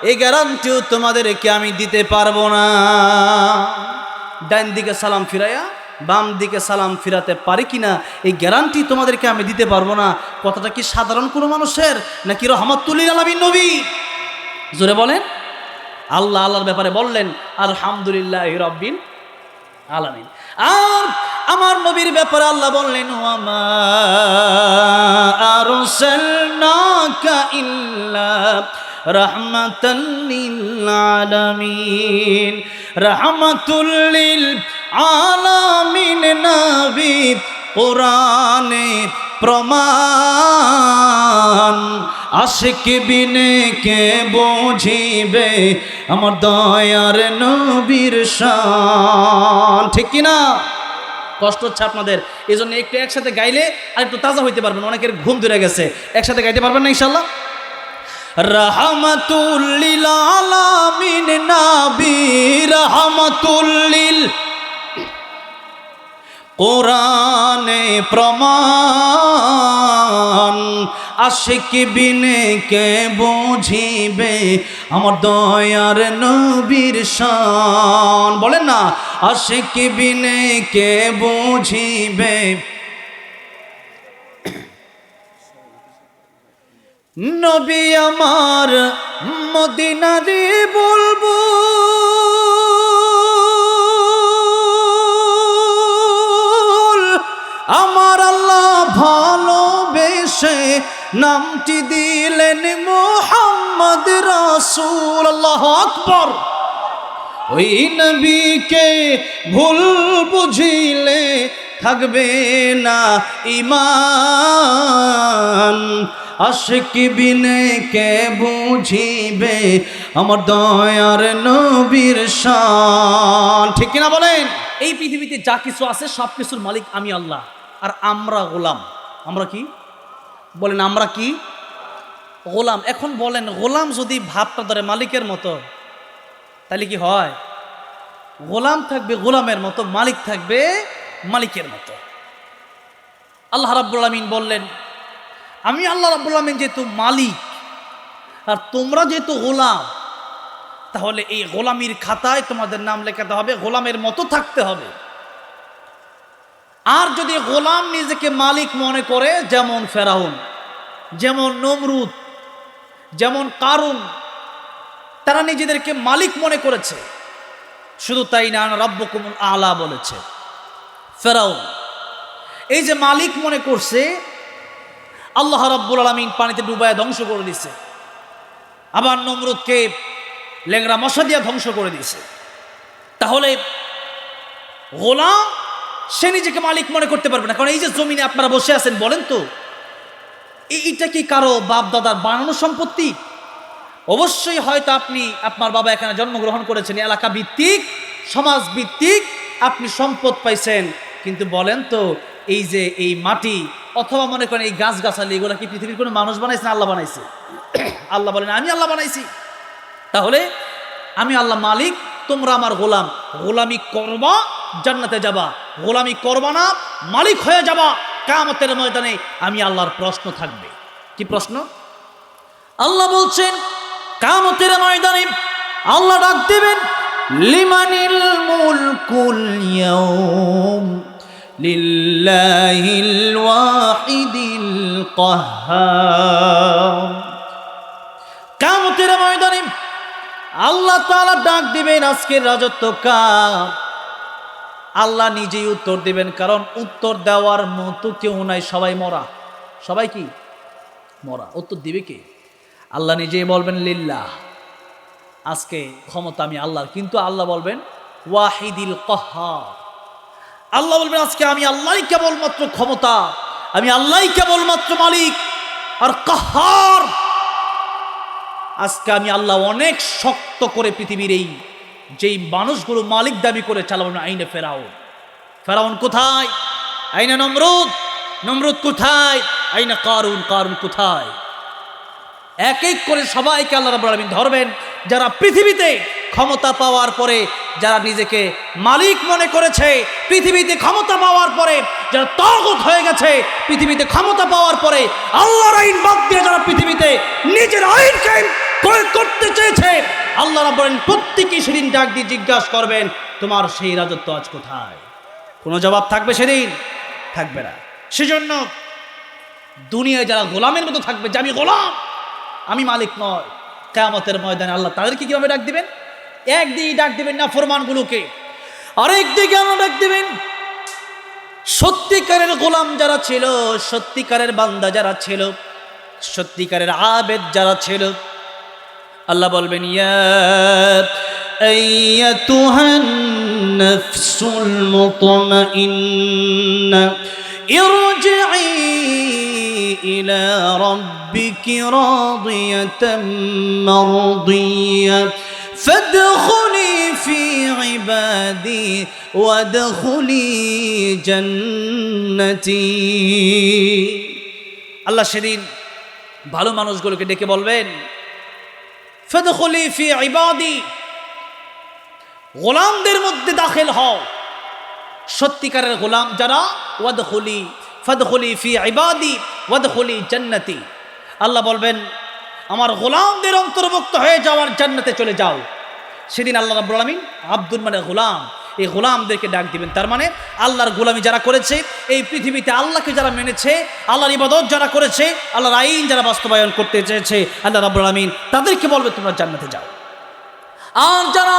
এই গ্যারান্টিও তোমাদেরকে আমি দিতে পারবো না। ডান দিকে সালাম ফিরাইয়া বাম দিকে সালাম ফিরাতে পারি কিনা এই গ্যারান্টি তোমাদেরকে আমি দিতে পারবো না। কথাটা কি সাধারণ কোনো মানুষের নাকি রহমাতুল লিল আলামিন নবী? জোরে বলেন। আল্লাহ আল্লাহর ব্যাপারে বললেন আলহামদুলিল্লাহি রাব্বিল আলামিন। আর আমার নবীর ব্যাপারে আল্লাহ বললেন ওয়ামা আরসালনাকা ইল্লা রাহমাতাল লিল আলামিন। রাহমাতুল লিল আলামিন নবী কোরআনে প্রমাণ। আশিক বিনে কে বুঝিবে আমার দয়ার নবীর শান। ঠিক কিনা? কষ্ট হচ্ছে আপনাদের, এই জন্য একটু একসাথে গাইলে আর একটু তাজা হইতে পারবেন। অনেকের ঘুম ধরে গেছে, একসাথে গাইতে পারবেন না ইনশাল্লাহ? রাহমাতুল লিল আলামিন নবী রাহমাতুল লিল কোরআনে প্রমাণ। আশিক বিনে কে বুঝিবে আমার দয়ার নবীর শান। বলেন না, আশিক বিনে কে বুঝিবে নবী আমার মদিনারে বলবো আমার আল্লাহ ভালোবেসে নামটি দিলেন মুহাম্মদ রাসূল। আল্লাহু আকবার। ওই নবীকে ভুল বুঝিলে থাকবে না ঈমান। আশিক বিনে কে বুঝিবে আমার দয়ার নবীর শান। ঠিক কিনা বলেন? এই পৃথিবীতে যা কিছু আছে সব কিছুর মালিক আমি আল্লাহ, আর আমরা গোলাম। আমরা কি বলেন? আমরা কি গোলাম। এখন বলেন, গোলাম যদি ভাবটা ধরে মালিকের মতো, তাহলে কি হয়? গোলাম থাকবে গোলামের মতো, মালিক থাকবে মালিকের মতো। আল্লাহ রাব্বুল আলামিন বললেন, আমি আল্লাহ রাব্বুল আলামিন যেহেতু মালিক আর তোমরা যেহেতু গোলাম, তাহলে এই গোলামির খাতায় তোমাদের নাম লেখাতে হবে, গোলামের মতো থাকতে হবে। আর যদি গোলাম নিজেকে মালিক মনে করে, যেমন ফেরাউন, যেমন নমরুদ, যেমন কারুন, তারা নিজেদেরকে মালিক মনে করেছে। শুধু তাই না, রাব্বুকুমুল আলা বলেছে ফেরাউন। এই যে মালিক মনে করছে, আল্লাহ রাব্বুল আলামিন পানিতে ডুবায় ধ্বংস করে দিছে। আবার নমরুদকে ল্যাংড়া মশা দিয়ে ধ্বংস করে দিয়েছে। তাহলে গোলাম সে নিজেকে মালিক মনে করতে পারবে না। কারণ এই যে জমিনে আপনারা বসে আছেন, বলেন তো এইটা কি কারো বাপ দাদার বানানো সম্পত্তি? অবশ্যই হয়তো আপনি, আপনার বাবা এখানে জন্মগ্রহণ করেছেন, এলাকা ভিত্তিক, সমাজ ভিত্তিক আপনি সম্পদ পাইছেন। কিন্তু বলেন তো এই যে এই মাটি অথবা মনে করেন এই গাছগাছালি, এগুলো কি পৃথিবীর কোনো মানুষ বানাইছে না আল্লাহ বানাইছে? আল্লাহ বলেন আমি আল্লাহ বানাইছি। তাহলে আমি আল্লাহ মালিক, তোমরা আমার গোলাম। গোলামি করবা, জান্নাতে যাবা। গোলামি করবা না, মালিক হয়ে যাবা। কিয়ামতের ময়দানে আমি আল্লাহর প্রশ্ন থাকবে। কি প্রশ্ন? আল্লাহ বলছেন কিয়ামতের ময়দানে আল্লাহ ডাক দিবেন, লিমানিল মুলকুল ইয়াউম লিল্লাহিল ওয়াহিদিল কাহ্হার। কিয়ামতের ময়দানে আল্লাহ তাআলা ডাক দিবেন, আজকের রাজত্ব কার? আল্লাহ নিজেই উত্তর দিবেন, কারণ উত্তর দেওয়ার মতো কেউ নাই, সবাই মরা। সবাই কি মরা? উত্তর দিবে কে? আল্লাহ নিজেই বলবেন লিল্লাহ, আজকে ক্ষমতা আমি আল্লাহর। কিন্তু আল্লাহ বলবেন ওয়াহিদিল কাহ্হার। আল্লাহ বলবেন আজকে আমি আল্লাহই কেবলমাত্র ক্ষমতা, আমি আল্লাহই কেবলমাত্র মালিক আর কাহ্হার। আজকে আমি আল্লাহ অনেক শক্ত করে পৃথিবীর এই যেই মানুষগুলো মালিক দাবি করে চালাবো না। আইনে ফেরাউন। ফেরাউন কোথায়? আইনে নমরুদ। নমরুদ কোথায়? আইনে কারুন। কারুন কোথায়? এক এক করে সবাইকে আল্লাহ রাব্বুল আলামিন ধরবেন। যারা পৃথিবীতে ক্ষমতা পাওয়ার পরে যারা নিজেকে মালিক মনে করেছে, পৃথিবীতে ক্ষমতা পাওয়ার পরে যারা তাগুত হয়ে গেছে, পৃথিবীতে ক্ষমতা পাওয়ার পরে আল্লাহর আইন বাদ দিয়ে যারা পৃথিবীতে নিজের আইন কায়েম করতে চেয়েছে, আল্লাহ রাব্বুল আলামিন প্রত্যেককে সেদিন ডাক দিয়ে জিজ্ঞাসা করবেন, তোমার সেই রাজত্ব আজ কোথায়? কোনো জবাব থাকবে সেদিন? থাকবে না। সেজন্য দুনিয়ায় যারা গোলামের মতো থাকবে যে আমি গোলাম, আমি মালিক নয়, কিয়ামতের ময়দানে আল্লাহ তাদেরকে কিভাবে ডাক দিবেন? একদিকে ডাক দিবেন না ফরমানগুলোকে, আরেকদিকে আল্লাহ ডাক দিবেন সত্যিকারের গোলাম যারা ছিল, সত্যিকারের বান্দা যারা ছিল, সত্যিকারের আবেদ যারা ছিল। আল্লাহ বলবেন ইয়া আইয়াতুহান নাফসুল মুতমাইন্না ইরজিই ইলা রাব্বিকি রাদিয়াতাম মারদিয়া ফাদখুলি ফি ইবাদি ওয়াদখুলি জান্নাতি। আল্লাহ সেদিন ভালো মানুষগুলোকে ডেকে বলবেন ফাদখুলি ফি ইবাদি, গোলামদের মধ্যে দাখিল হও, সত্যিকারের গোলাম যারা, ওয়াদখুলি ফাদখুলি ফি ইবাদি ওয়াদখুলি জান্নাতি। আল্লাহ বলবেন আমার গোলামদের অন্তর্ভুক্ত হয়ে যাওয়ার জান্নাতে চলে যাও। সেদিন আল্লাহ রাব্বুল আলামিন আব্দুল মানে গোলাম, এই গোলামদেরকে ডাক দিবেন। তার মানে আল্লাহর গোলামি যারা করেছে, এই পৃথিবীতে আল্লাহকে যারা মেনেছে, আল্লাহর ইবাদত যারা করেছে, আল্লাহর আইন যারা বাস্তবায়ন করতে চেয়েছে, আল্লাহ রাব্বুল আলামিন তাদেরকে বলবে তোমরা জান্নাতে যাও। আর যারা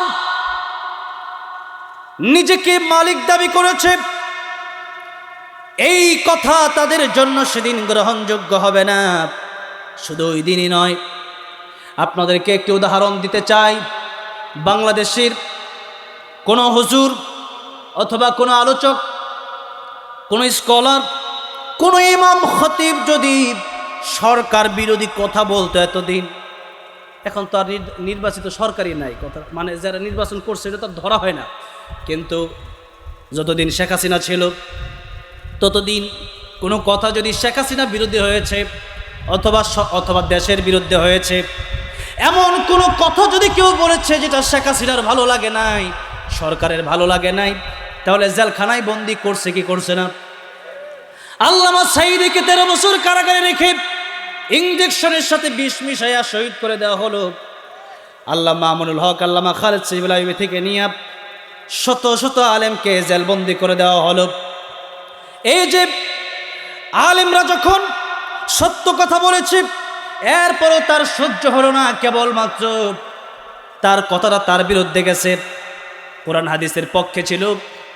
নিজেকে মালিক দাবি করেছে, এই কথা তাদের জন্য সেদিন গ্রহণযোগ্য হবে না। শুধু ওই দিনই নয়, আপনাদেরকে একটি উদাহরণ দিতে চাই। বাংলাদেশের কোনো হুজুর অথবা কোনো আলোচক, কোনো স্কলার, কোনো ইমাম খতিব যদি সরকার বিরোধী কথা বলতো এতদিন, এখন তো আর নির্বাচিত সরকারই নাই, কথা মানে যারা নির্বাচন করছে এটা তো ধরা হয় না। কিন্তু যতদিন শেখ হাসিনা ছিল ততদিন কোনো কথা যদি শেখ হাসিনা বিরোধী হয়েছে অথবা দেশের বিরুদ্ধে হয়েছে, এমন কোনো কথা যদি কেউ বলেছে যেটা শেখ হাসিনার ভালো লাগে নাই, সরকারের ভালো লাগে নাই, তাহলে জেলখানায় বন্দি করছে কি করছে না? আল্লামা সাঈদীকে 13 বছর কারাগারে রেখে ইঞ্জেকশনের সাথে বিষ মিশাইয়া শহীদ করে দেওয়া হলো। আল্লামা মামুনুল হক, আল্লামা খালেদ সাহেব থেকে নিয়ে শত শত আলেমকে জেলবন্দি করে দেওয়া হলো। এই যে আলেমরা যখন সত্য কথা বলেছে, এরপরও তার সহ্য হলো না, কেবলমাত্র তার কথাটা তার বিরুদ্ধে গেছে। কোরআন হাদিসের পক্ষে ছিল,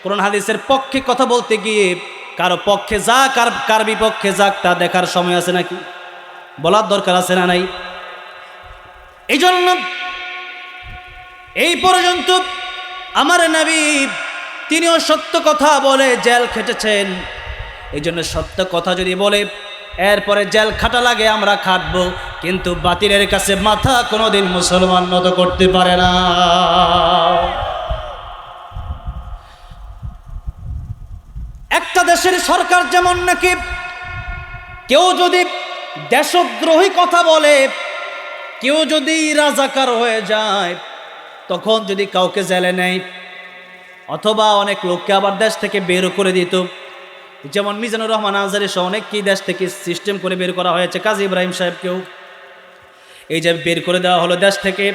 কোরআন হাদিসের পক্ষে কথা বলতে গিয়ে কারো পক্ষে যাক আর কার বিপক্ষে যাক তা দেখার সময় আছে নাকি? বলার দরকার আছে না নাই? এই জন্য এই পর্যন্ত আমার নবী তিনিও সত্য কথা বলে জেল খেটেছেন। এই জন্য সত্য কথা যদি বলে এরপরে জেল খাটা লাগে আমরা খাটবো, কিন্তু বাতিলের কাছে মাথা কোনোদিন মুসলমান নত করতে পারে না। একটা দেশের সরকার যেমন নাকি কেউ যদি দেশদ্রোহী কথা বলে, কেউ যদি রাজাকার হয়ে যায়, তখন যদি কাউকে জেলে নেয় অথবা অনেক লোককে আবার দেশ থেকে বের করে দিত, যেমন মিজানুর রহমান আজহারী সহ অনেককেই দেশ থেকে সিস্টেম করে বের করা হয়েছে, কাজী ইব্রাহিম সাহেবকেও এই যে বের করে দেওয়া হলো দেশ থেকে।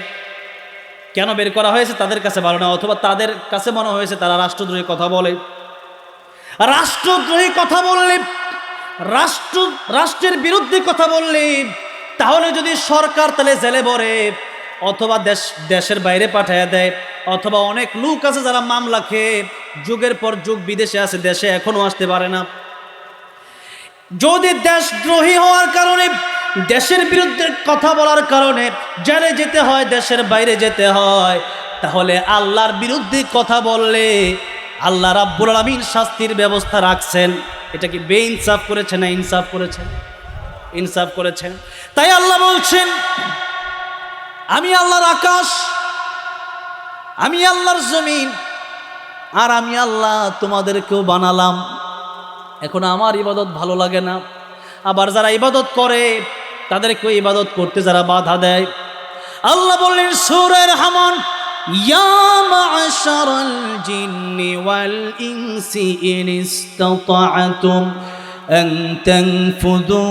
কেন বের করা হয়েছে তাদের কাছে ভালো না, অথবা তাদের কাছে মনে হয়েছে তারা রাষ্ট্রদ্রোহী কথা বলে। রাষ্ট্রদ্রোহী কথা বললে, রাষ্ট্রের বিরুদ্ধে কথা বললে, তাহলে যদি সরকার তাহলে জেলে ভরে অথবা দেশের বাইরে পাঠিয়ে দেয়, অথবা অনেক লোক আছে যারা মামলা খেয়ে যুগের পর যুগ বিদেশে আছে, দেশে এখনো আসতে পারে না। যদি দেশদ্রোহী হওয়ার কারণে, দেশের বিরুদ্ধে কথা বলার কারণে জেলে যেতে হয়, দেশের বাইরে যেতে হয়, তাহলে আল্লাহর বিরুদ্ধে কথা বললে আল্লাহ রাব্বুল আলামিন শাস্তির ব্যবস্থা রাখছেন। এটা কি বেইনসাফ করেছেন না ইনসাফ করেছেন? ইনসাফ করেছেন। তাই আল্লাহ বলছেন আমি আল্লাহর আকাশ, আমি আল্লাহর জমিন, আর আমি আল্লাহ তোমাদেরকেও বানালাম। এখন আমার ইবাদত ভালো লাগে না, আবার যারা ইবাদত করে তাদেরকেও ইবাদত করতে যারা বাধা দেয়। আল্লাহ বললেন সূরা রহমান, ইয়া মা'শারাল জিন্নি ওয়াল ইনসি ইন ইসতাতা'তুম আন তানফুযু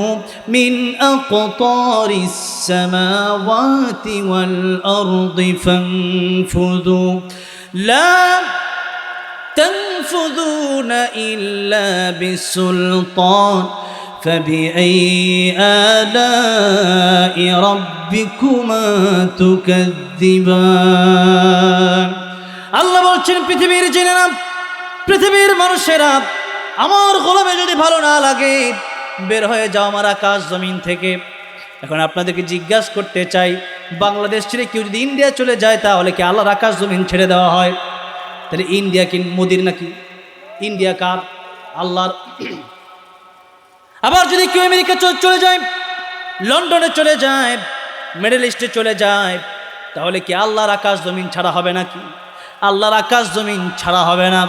মিন আকতারিস সামাওয়াতি ওয়াল আরদি ফানফুযু লা تنفذون إلا بسلطان فبأي آلاء ربكما تكذبان আল্লাহ বলছেন পৃথিবীর জেনেরা পৃথিবীর মানুষেরা আমার গোলামে যদি ভালো না লাগে বের হয়ে যাও আমার আকাশ জমিন থেকে। এখন আপনাদেরকে জিজ্ঞাসা করতে চাই, বাংলাদেশ ছেড়ে কেউ যদি ইন্ডিয়া চলে যায় তাহলে কি আল্লাহর আকাশ জমিন ছেড়ে দেওয়া হয়? তাহলে ইন্ডিয়া কি মোদির নাকি? ইন্ডিয়া কার? আল্লাহর। আবার যদি কেউ আমেরিকা চলে যায়, লন্ডনে চলে যায়, মিডল ইস্টে চলে যায়, তাহলে কি আল্লাহর আকাশ জমিন ছাড়া হবে নাকি? আল্লাহর আকাশ জমিন ছাড়া হবে না।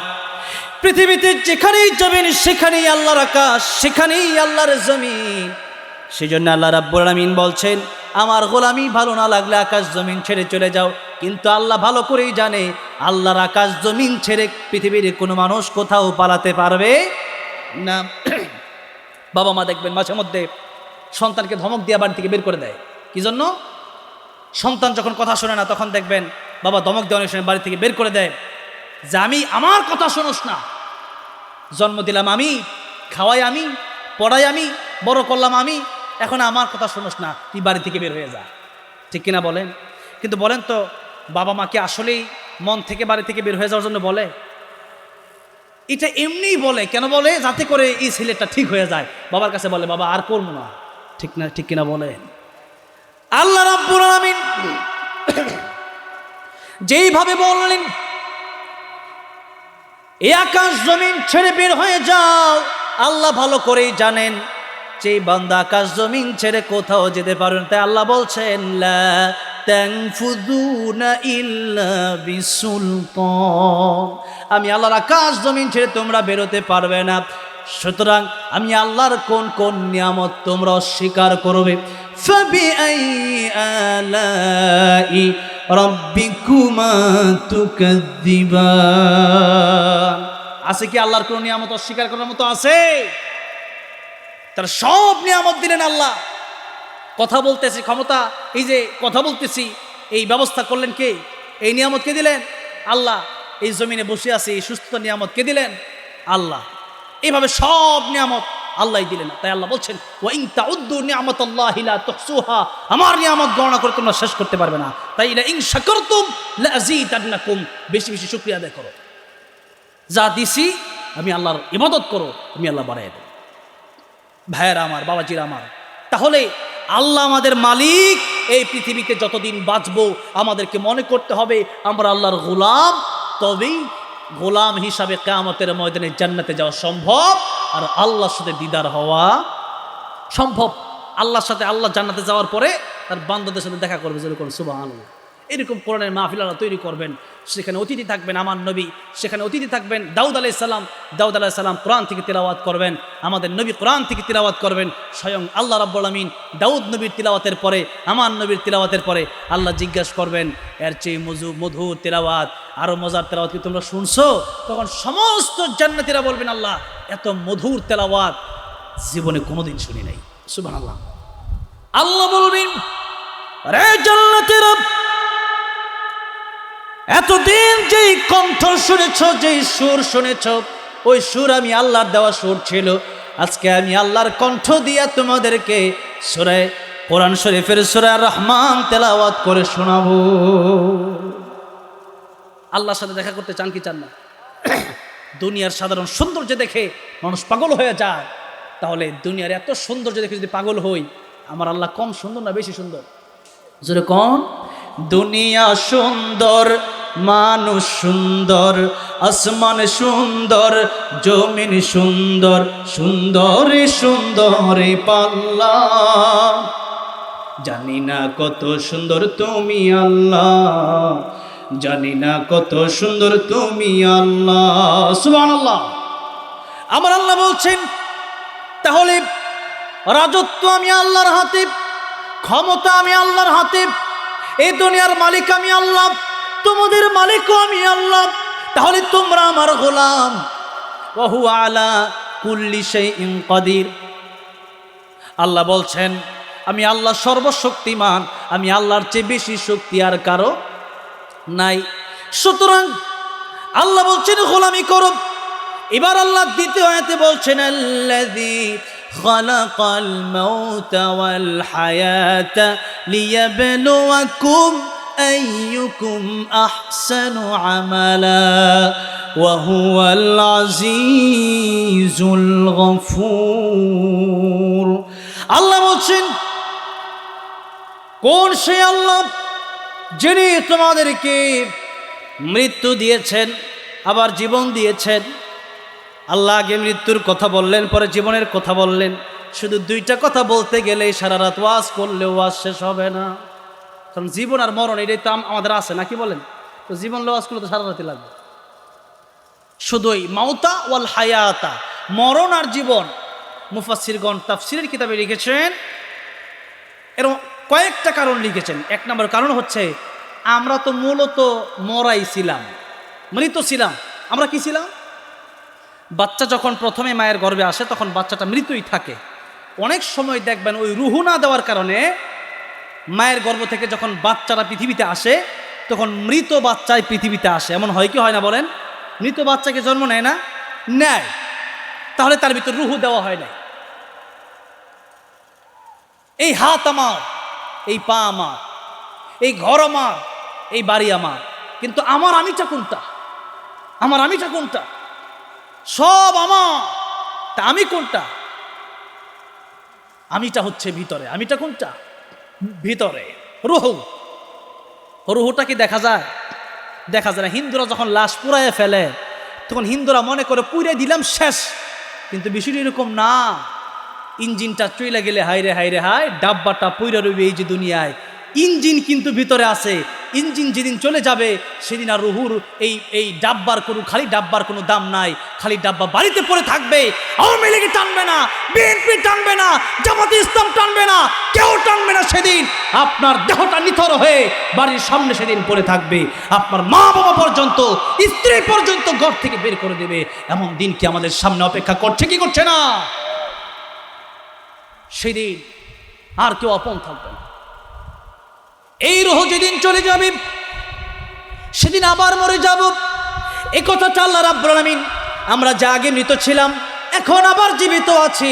পৃথিবীতে যেখানেই যাবেন সেখানেই আল্লাহর আকাশ, সেখানেই আল্লাহর জমিন। সেই জন্য আল্লাহ রাব্বুল আলামিন বলছেন, আমার গোলামি ভালো না লাগলে আকাশ জমিন ছেড়ে চলে যাও। কিন্তু আল্লাহ ভালো করেই জানে আল্লাহর আকাশ জমিন ছেড়ে পৃথিবীর কোনো মানুষ কোথাও পালাতে পারবে না। বাবা মা দেখবেন মাঝে মধ্যে সন্তানকে ধমক দিয়ে বাড়ি থেকে বের করে দেয়। কি জন্য? সন্তান যখন কথা শোনে না তখন দেখবেন বাবা ধমক দেওয়ার সময় বাড়ি থেকে বের করে দেয় যে আমি, আমার কথা শোনোস না, জন্ম দিলাম আমি, খাওয়াই আমি, পড়াই আমি, বড় করলাম আমি, এখন আমার কথা শোনোস না, তুই বাড়ি থেকে বের হয়ে যা। ঠিক কিনা বলেন? কিন্তু বলেন তো, বাবা মাকে আসলেই মন থেকে বাড়ি থেকে বের হয়ে যাওয়ার জন্য বলে? এটা এমনিই বলে। কেন বলে? যাতে করে এই ছেলেটা ঠিক হয়ে যায়। বাবার কাছে বলে বাবা আর করবো না। ঠিক না? ঠিক কিনা বলেন? আল্লাহ রাব্বুল আলামিন যেইভাবে বললেন এই আকাশ জমিন ছেড়ে বের হয়ে যাও, আল্লাহ ভালো করেই জানেন যে বান্দা আকাশ জমিন ছেড়ে কোথাও যেতে পারবে না। তাই আল্লাহ বলছেন লা তানফুযুনা ইল্লা বিসুলতান, আমি আল্লাহর আকাশ জমিন ছেড়ে তোমরা বেরোতে পারবে না। সুতরাং আমি আল্লাহর কোন কোন নিয়ামত তোমরা অস্বীকার করবে? ফাবিআইয়ি আলাই রাব্বিকুমা তুকাযযিবান। আছে কি আল্লাহর কোন নিয়ামত অস্বীকার করার মতো আছে? তার সব নিয়ামত দিলেন আল্লাহ। কথা বলতেছি, ক্ষমতা, এই যে কথা বলতেছি, এই ব্যবস্থা করলেন কে? এই নিয়ামত কে দিলেন? আল্লাহ। এই জমিনে বসে আছি, এই সুস্থতা নিয়ামত কে দিলেন? আল্লাহ। এইভাবে সব নিয়ামত আল্লাহই দিলেন। তাই আল্লাহ বলছেন ওয়া ইন তাউদ্দু নি'মাতাল্লাহি লা তুহসুহা, আমার নিয়ামত গণনা করে তোমরা শেষ করতে পারবে না। তাই লা ইন শাকারতুম লা আযীদান্নাকুম, বেশি বেশি শুকরিয়া আদায় করো। যা দিছি আমি আল্লাহর ইবাদত করো, আমি আল্লাহ বাড়াই দেব। ভাইয়েরা আমার, বাবাজিরা আমার, তাহলে আল্লাহ আমাদের মালিক। এই পৃথিবীতে যতদিন বাঁচবো আমাদেরকে মনে করতে হবে আমরা আল্লাহর গোলাম। তবেই গোলাম হিসাবে কিয়ামতের ময়দানে জান্নাতে যাওয়া সম্ভব, আর আল্লাহর সাথে দিদার হওয়া সম্ভব। আল্লাহর সাথে, আল্লাহ জান্নাতে যাওয়ার পরে তার বান্দাদের সাথে দেখা করবে। যেরকম সুবহানাল্লাহ, এরকম কোরআনের মাহফিল আল্লাহ তৈরি করবেন। সেখানে অতিথি থাকবেন আমার নবী, সেখানে অতিথি থাকবেন দাউদ আলাইহিস সালাম। দাউদ আলাইহিস সালাম কোরআন থেকে তিলাওয়াত করবেন, আমাদের নবী কোরআন থেকে তিলাওয়াত করবেন। স্বয়ং আল্লাহ রাব্বুল আমিন দাউদ নবীর তিলাওয়াতের পরে, আমার নবীর তিলাওয়াতের পরে আল্লাহ জিজ্ঞাসা করবেন এর চেয়ে মধুর তিলাওয়াত, আরো মজার তিলাওয়াত কি তোমরা শুনছো? তখন সমস্ত জান্নাতীরা বলবেন আল্লাহ এত মধুর তিলাওয়াত জীবনে কোনোদিন শুনি নাই। সুবহানাল্লাহ। আল্লাহ বলবেন রে জান্নাতীরা, এতদিন যেই কণ্ঠ শুনেছ, যেই সুর শুনেছ, ওই সুর আমি আল্লাহর দেওয়া সুর ছিল। আজকে আমি আল্লাহর কণ্ঠ দিয়া তোমাদেরকে সূরা কোরআন শরীফের সূরা রহমান তেলাওয়াত করে শোনাবো। আল্লাহর সাথে দেখা করতে চান কি চান না? দুনিয়ার সাধারণ সৌন্দর্য দেখে মানুষ পাগল হয়ে যায়, তাহলে দুনিয়ার এত সৌন্দর্য দেখে যদি পাগল হই, আমার আল্লাহ কম সুন্দর না বেশি সুন্দর? জোরে কোন? দুনিয়া সুন্দর, মানুষ সুন্দর, আসমান সুন্দর, জমিন সুন্দর, সুন্দরে সুন্দরে পাল্লা। জানি না কত সুন্দর তুমি আল্লাহ, জানি না কত সুন্দর তুমি আল্লাহ। সুবহানাল্লাহ। আমার আল্লাহ বলছেন তাহলে রাজত্ব আমি আল্লাহর হাতে, ক্ষমতা আমি আল্লাহর হাতে, এই দুনিয়ার মালিক আমি আল্লাহ, তোমাদের মালিকও আমি আল্লাহ। তাহলে তোমরা আমার গোলাম। ওয়া হুয়া আলা কুল্লি শাইইন কাদির। আল্লাহ বলছেন আমি আল্লাহ সর্বশক্তিমান, আমি আল্লাহর চেয়ে বেশি শক্তি আর কারো নাই। সুতরাং আল্লাহ বলছেন গোলামি করো। এবার আল্লাহ দ্বিতীয় আয়াতে বলছেন আল্লাযী খালাকাল মাউতা ওয়াল হায়াতা লিয়াবলুয়াকুম আইয়ুকুম আহসানু আমালা ওয়া হুয়াল আজিজুল গফুর। আল্লাহ বলছেন কোন সে আল্লাহ যিনি তোমাদেরকে মৃত্যু দিয়েছেন আবার জীবন দিয়েছেন। আল্লাহ আগে মৃত্যুর কথা বললেন, পরে জীবনের কথা বললেন। শুধু দুইটা কথা বলতে গেলে সারা রাত ওয়াজ করলেও ওয়াজ শেষ হবে না, কারণ জীবন আর মরণ এটাই তো আমাদের আছে নাকি বলেন? তো জীবন ওয়াজ করলে তো সারা রাতে লাগবে। শুধুই মাউতা ওয়াল হায়াতা, মরণ আর জীবন। মুফাসসিরগণ তাফসীরের কিতাবে লিখেছেন, এরকম কয়েকটা কারণ লিখেছেন। এক নম্বর কারণ হচ্ছে আমরা তো মূলত মরাই ছিলাম, মৃত ছিলাম। আমরা কি ছিলাম? বাচ্চা যখন প্রথমে মায়ের গর্ভে আসে তখন বাচ্চাটা মৃতই থাকে। অনেক সময় দেখবেন ওই রুহু না দেওয়ার কারণে মায়ের গর্ভ থেকে যখন বাচ্চারা পৃথিবীতে আসে তখন মৃত বাচ্চাই পৃথিবীতে আসে। এমন হয় কি হয় না বলেন? মৃত বাচ্চাকে জন্ম নেয় না? নেয়। তাহলে তার ভিতর রুহু দেওয়া হয় না। এই হাত আমার, এই পা আমার, এই ঘর আমার, এই বাড়ি আমার, কিন্তু আমার আমিটা কোনটা? আমার আমিটা কোনটা? সব আমার, তা আমি কোনটা? আমিটা হচ্ছে ভিতরে। আমিটা কোনটা? ভিতরে রুহু। রুহুটা কি দেখা যায়? দেখা যায় না। হিন্দুরা যখন লাশ পুড়াইয়ে ফেলে তখন হিন্দুরা মনে করে পুড়ে দিলাম শেষ, কিন্তু বিষয়টা এরকম না। ইঞ্জিনটা চইলা গেলে হাইরে হাইরে হায়, ডাব্বাটা পুইরা রইবে এই যে দুনিয়ায়। ইঞ্জিন কিন্তু ভিতরে আছে। ইঞ্জিন যেদিন চলে যাবে সেদিন আর রুহুর এই ডাব্বার খালি ডাব্বার কোনো দাম নাই। খালি ডাব্বা বাড়িতে পড়ে থাকবে। আওয়ামী লীগ টানবে না, বিএনপি টানবে না, জামাতে ইসলাম টানবে না, কেউ টানবে না। সেদিন আপনার দেহটা নিথর হয়ে বাড়ির সামনে সেদিন পড়ে থাকবে। আপনার মা বাবা পর্যন্ত, স্ত্রী পর্যন্ত ঘর থেকে বের করে দেবে। এমন দিন কি আমাদের সামনে অপেক্ষা করছে কি করছে না? সেদিন আর কেউ আপন থাকবে না। এই রুহ যেদিন চলে যাবে সেদিন আবার মরে যাব। এই কথাটা আল্লাহ রাব্বুল আলামিন, আমরা যা আগে মৃত ছিলাম এখন আবার জীবিত আছি,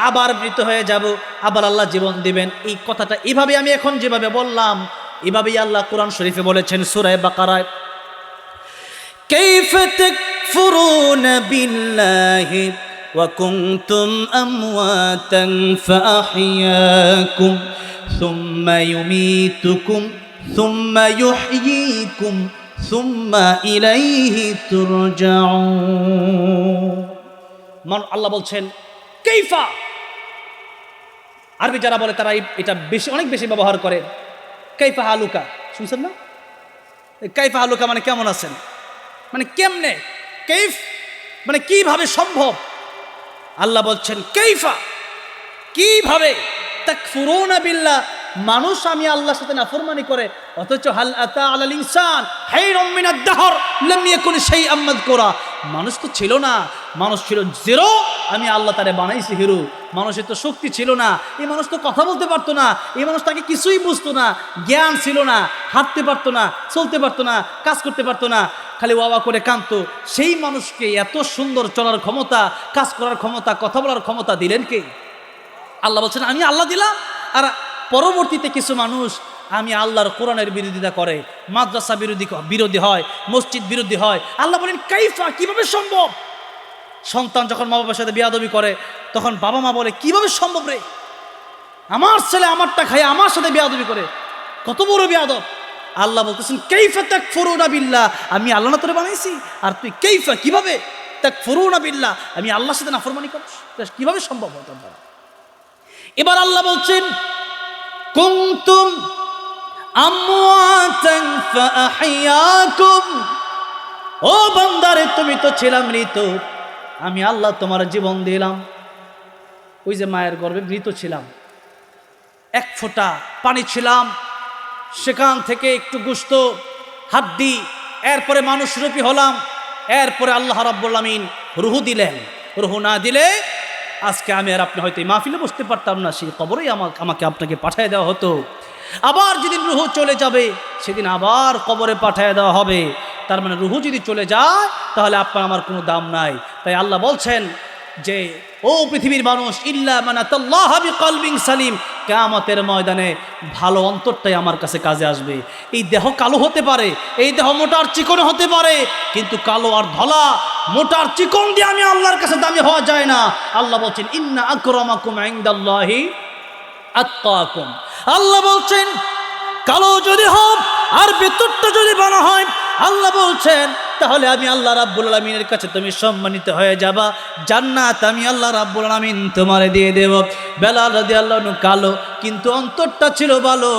আবার মৃত হয়ে যাব, আবার আল্লাহ জীবন দিবেন। এই কথাটা এভাবে আমি এখন যেভাবে বললাম এভাবেই আল্লাহ কোরআন শরীফে বলেছেন সূরা বাকারায়, কাইফা তাকফুরুনা বিল্লাহি ওয়া কুনতুম আমওয়াতান ফাআহইয়াকুম সুম্মা ইউমীতুকুম সুম্মা ইউহয়ীকুম সুম্মা ইলাইহি তুরজাউন। আল্লাহ বলছেন কাইফা। আরবি যারা বলে তারা এটা অনেক বেশি ব্যবহার করে। কাইফা হালুকা শুনছেন না? কাইফা হালুকা মানে কেমন আছেন, মানে কেমনে, কাইফ মানে কিভাবে সম্ভব। আল্লাহ বলছেন কাইফা, কিভাবে, তাকফুরুনা বিল্লাহ, মানুষ আমি আল্লাহর সাথে নাফরমানি করে, অথচ হাল আতা আলাল ইনসান হাইরুম মিনাদ দাহর লাম ইয়াকুন শাইআম মাযকুরা। মানুষ তো ছিল না, মানুষ ছিল জিরো, আমি আল্লাহ তারে বানাইছি হিরো। মানুষের তো শক্তি ছিল না, এই মানুষ তো কথা বলতে পারতো না, এই মানুষ তাকে কিছুই বুঝতো না, জ্ঞান ছিল না, হাঁটতে পারতো না, চলতে পারতো না, কাজ করতে পারতো না, খালি ওয়াবা করে কাঁদতো। সেই মানুষকে এত সুন্দর চলার ক্ষমতা, কাজ করার ক্ষমতা, কথা বলার ক্ষমতা দিলেন কে? আল্লাহ বলছেন আমি আল্লাহ দিলাম। আর পরবর্তীতে কিছু মানুষ আমি আল্লাহর কোরআনের বিরোধিতা করে, মাদ্রাসা বিরোধী হয়, মসজিদ বিরোধী হয়। আল্লাহ বলেন কাইফা, কিভাবে সম্ভব। সন্তান যখন মা বাবার সাথে বিয়াদবি করে তখন বাবা মা বলে কিভাবে সম্ভব রে, আমার ছেলে আমারটা খায় আমার সাথে বিয়াদবি করে, কত বড় বিয়াদব। আল্লাহ বলতেছেন কাইফা তাকফুরুনা বিল্লাহ, আমি আল্লাহ না তোরে বানাইছি আর তুই কাইফা, কিভাবে, তাকফুরুনা বিল্লাহ, আমি আল্লাহর সাথে নাফরমানি করছ, কিভাবে সম্ভব হতো। এবার আল্লাহ বলছেন কুনতুম আমওয়াতান ফাআহইয়াকুম, ও বান্দারে তুমি তো ছিলা মৃত, আমি আল্লাহ তোমার জীবন দিলাম। ওই যে মায়ের গর্ভে মৃত ছিলাম, এক ফোঁটা পানি ছিলাম, সেখান থেকে একটু গোশত হাড্ডি, এরপরে মানুষ রূপী হলাম, এরপরে আল্লাহ রাব্বুল আমিন রুহু দিলেন। রুহু না দিলে আজকে আমি আর আপনি হয়তো এই মাহফিলে বসতে পারতাম না, সেই কবরেই আমাকে আপনাকে পাঠিয়ে দেওয়া হতো। আবার যেদিন রুহু চলে যাবে সেদিন আবার কবরে পাঠিয়ে দেওয়া হবে। তার মানে রুহু যদি চলে যায় তাহলে আপনার আমার কোনো দাম নাই। তাই আল্লাহ বলছেন যে ও পৃথিবীর মানুষ, ইল্লা মান আতাল্লাহা বিকলবিন সালিম, কিয়ামতের ময়দানে ভালো অন্তরটাই আমার কাছে কাজে আসবে। এই দেহ কালো হতে পারে, এই দেহ মোটার চিকন হতে পারে, কিন্তু কালো আর ধলা মোটার চিকন দিয়ে আমি আল্লাহর কাছে দামি হওয়া যায় না। আল্লাহ বলছেন ইন্না আকরামাকুম ইনদাল্লাহি আতকাকুম। আল্লাহ বলছেন কালো যদি হয় আর ভেতরটা যদি বানা হয়, আল্লাহ বলছেন তাহলে আমি আল্লাহ রাব্বুল আলামিনের কাছে তুমি সম্মানিত হয়ে যাবা, জান্নাত আমি আল্লাহ রাব্বুল আলামিন তোমারে দিয়ে দেব। বেলাল রাদিয়াল্লাহু আনহু কালো কিন্তু অন্তরটা ছিল ভালো।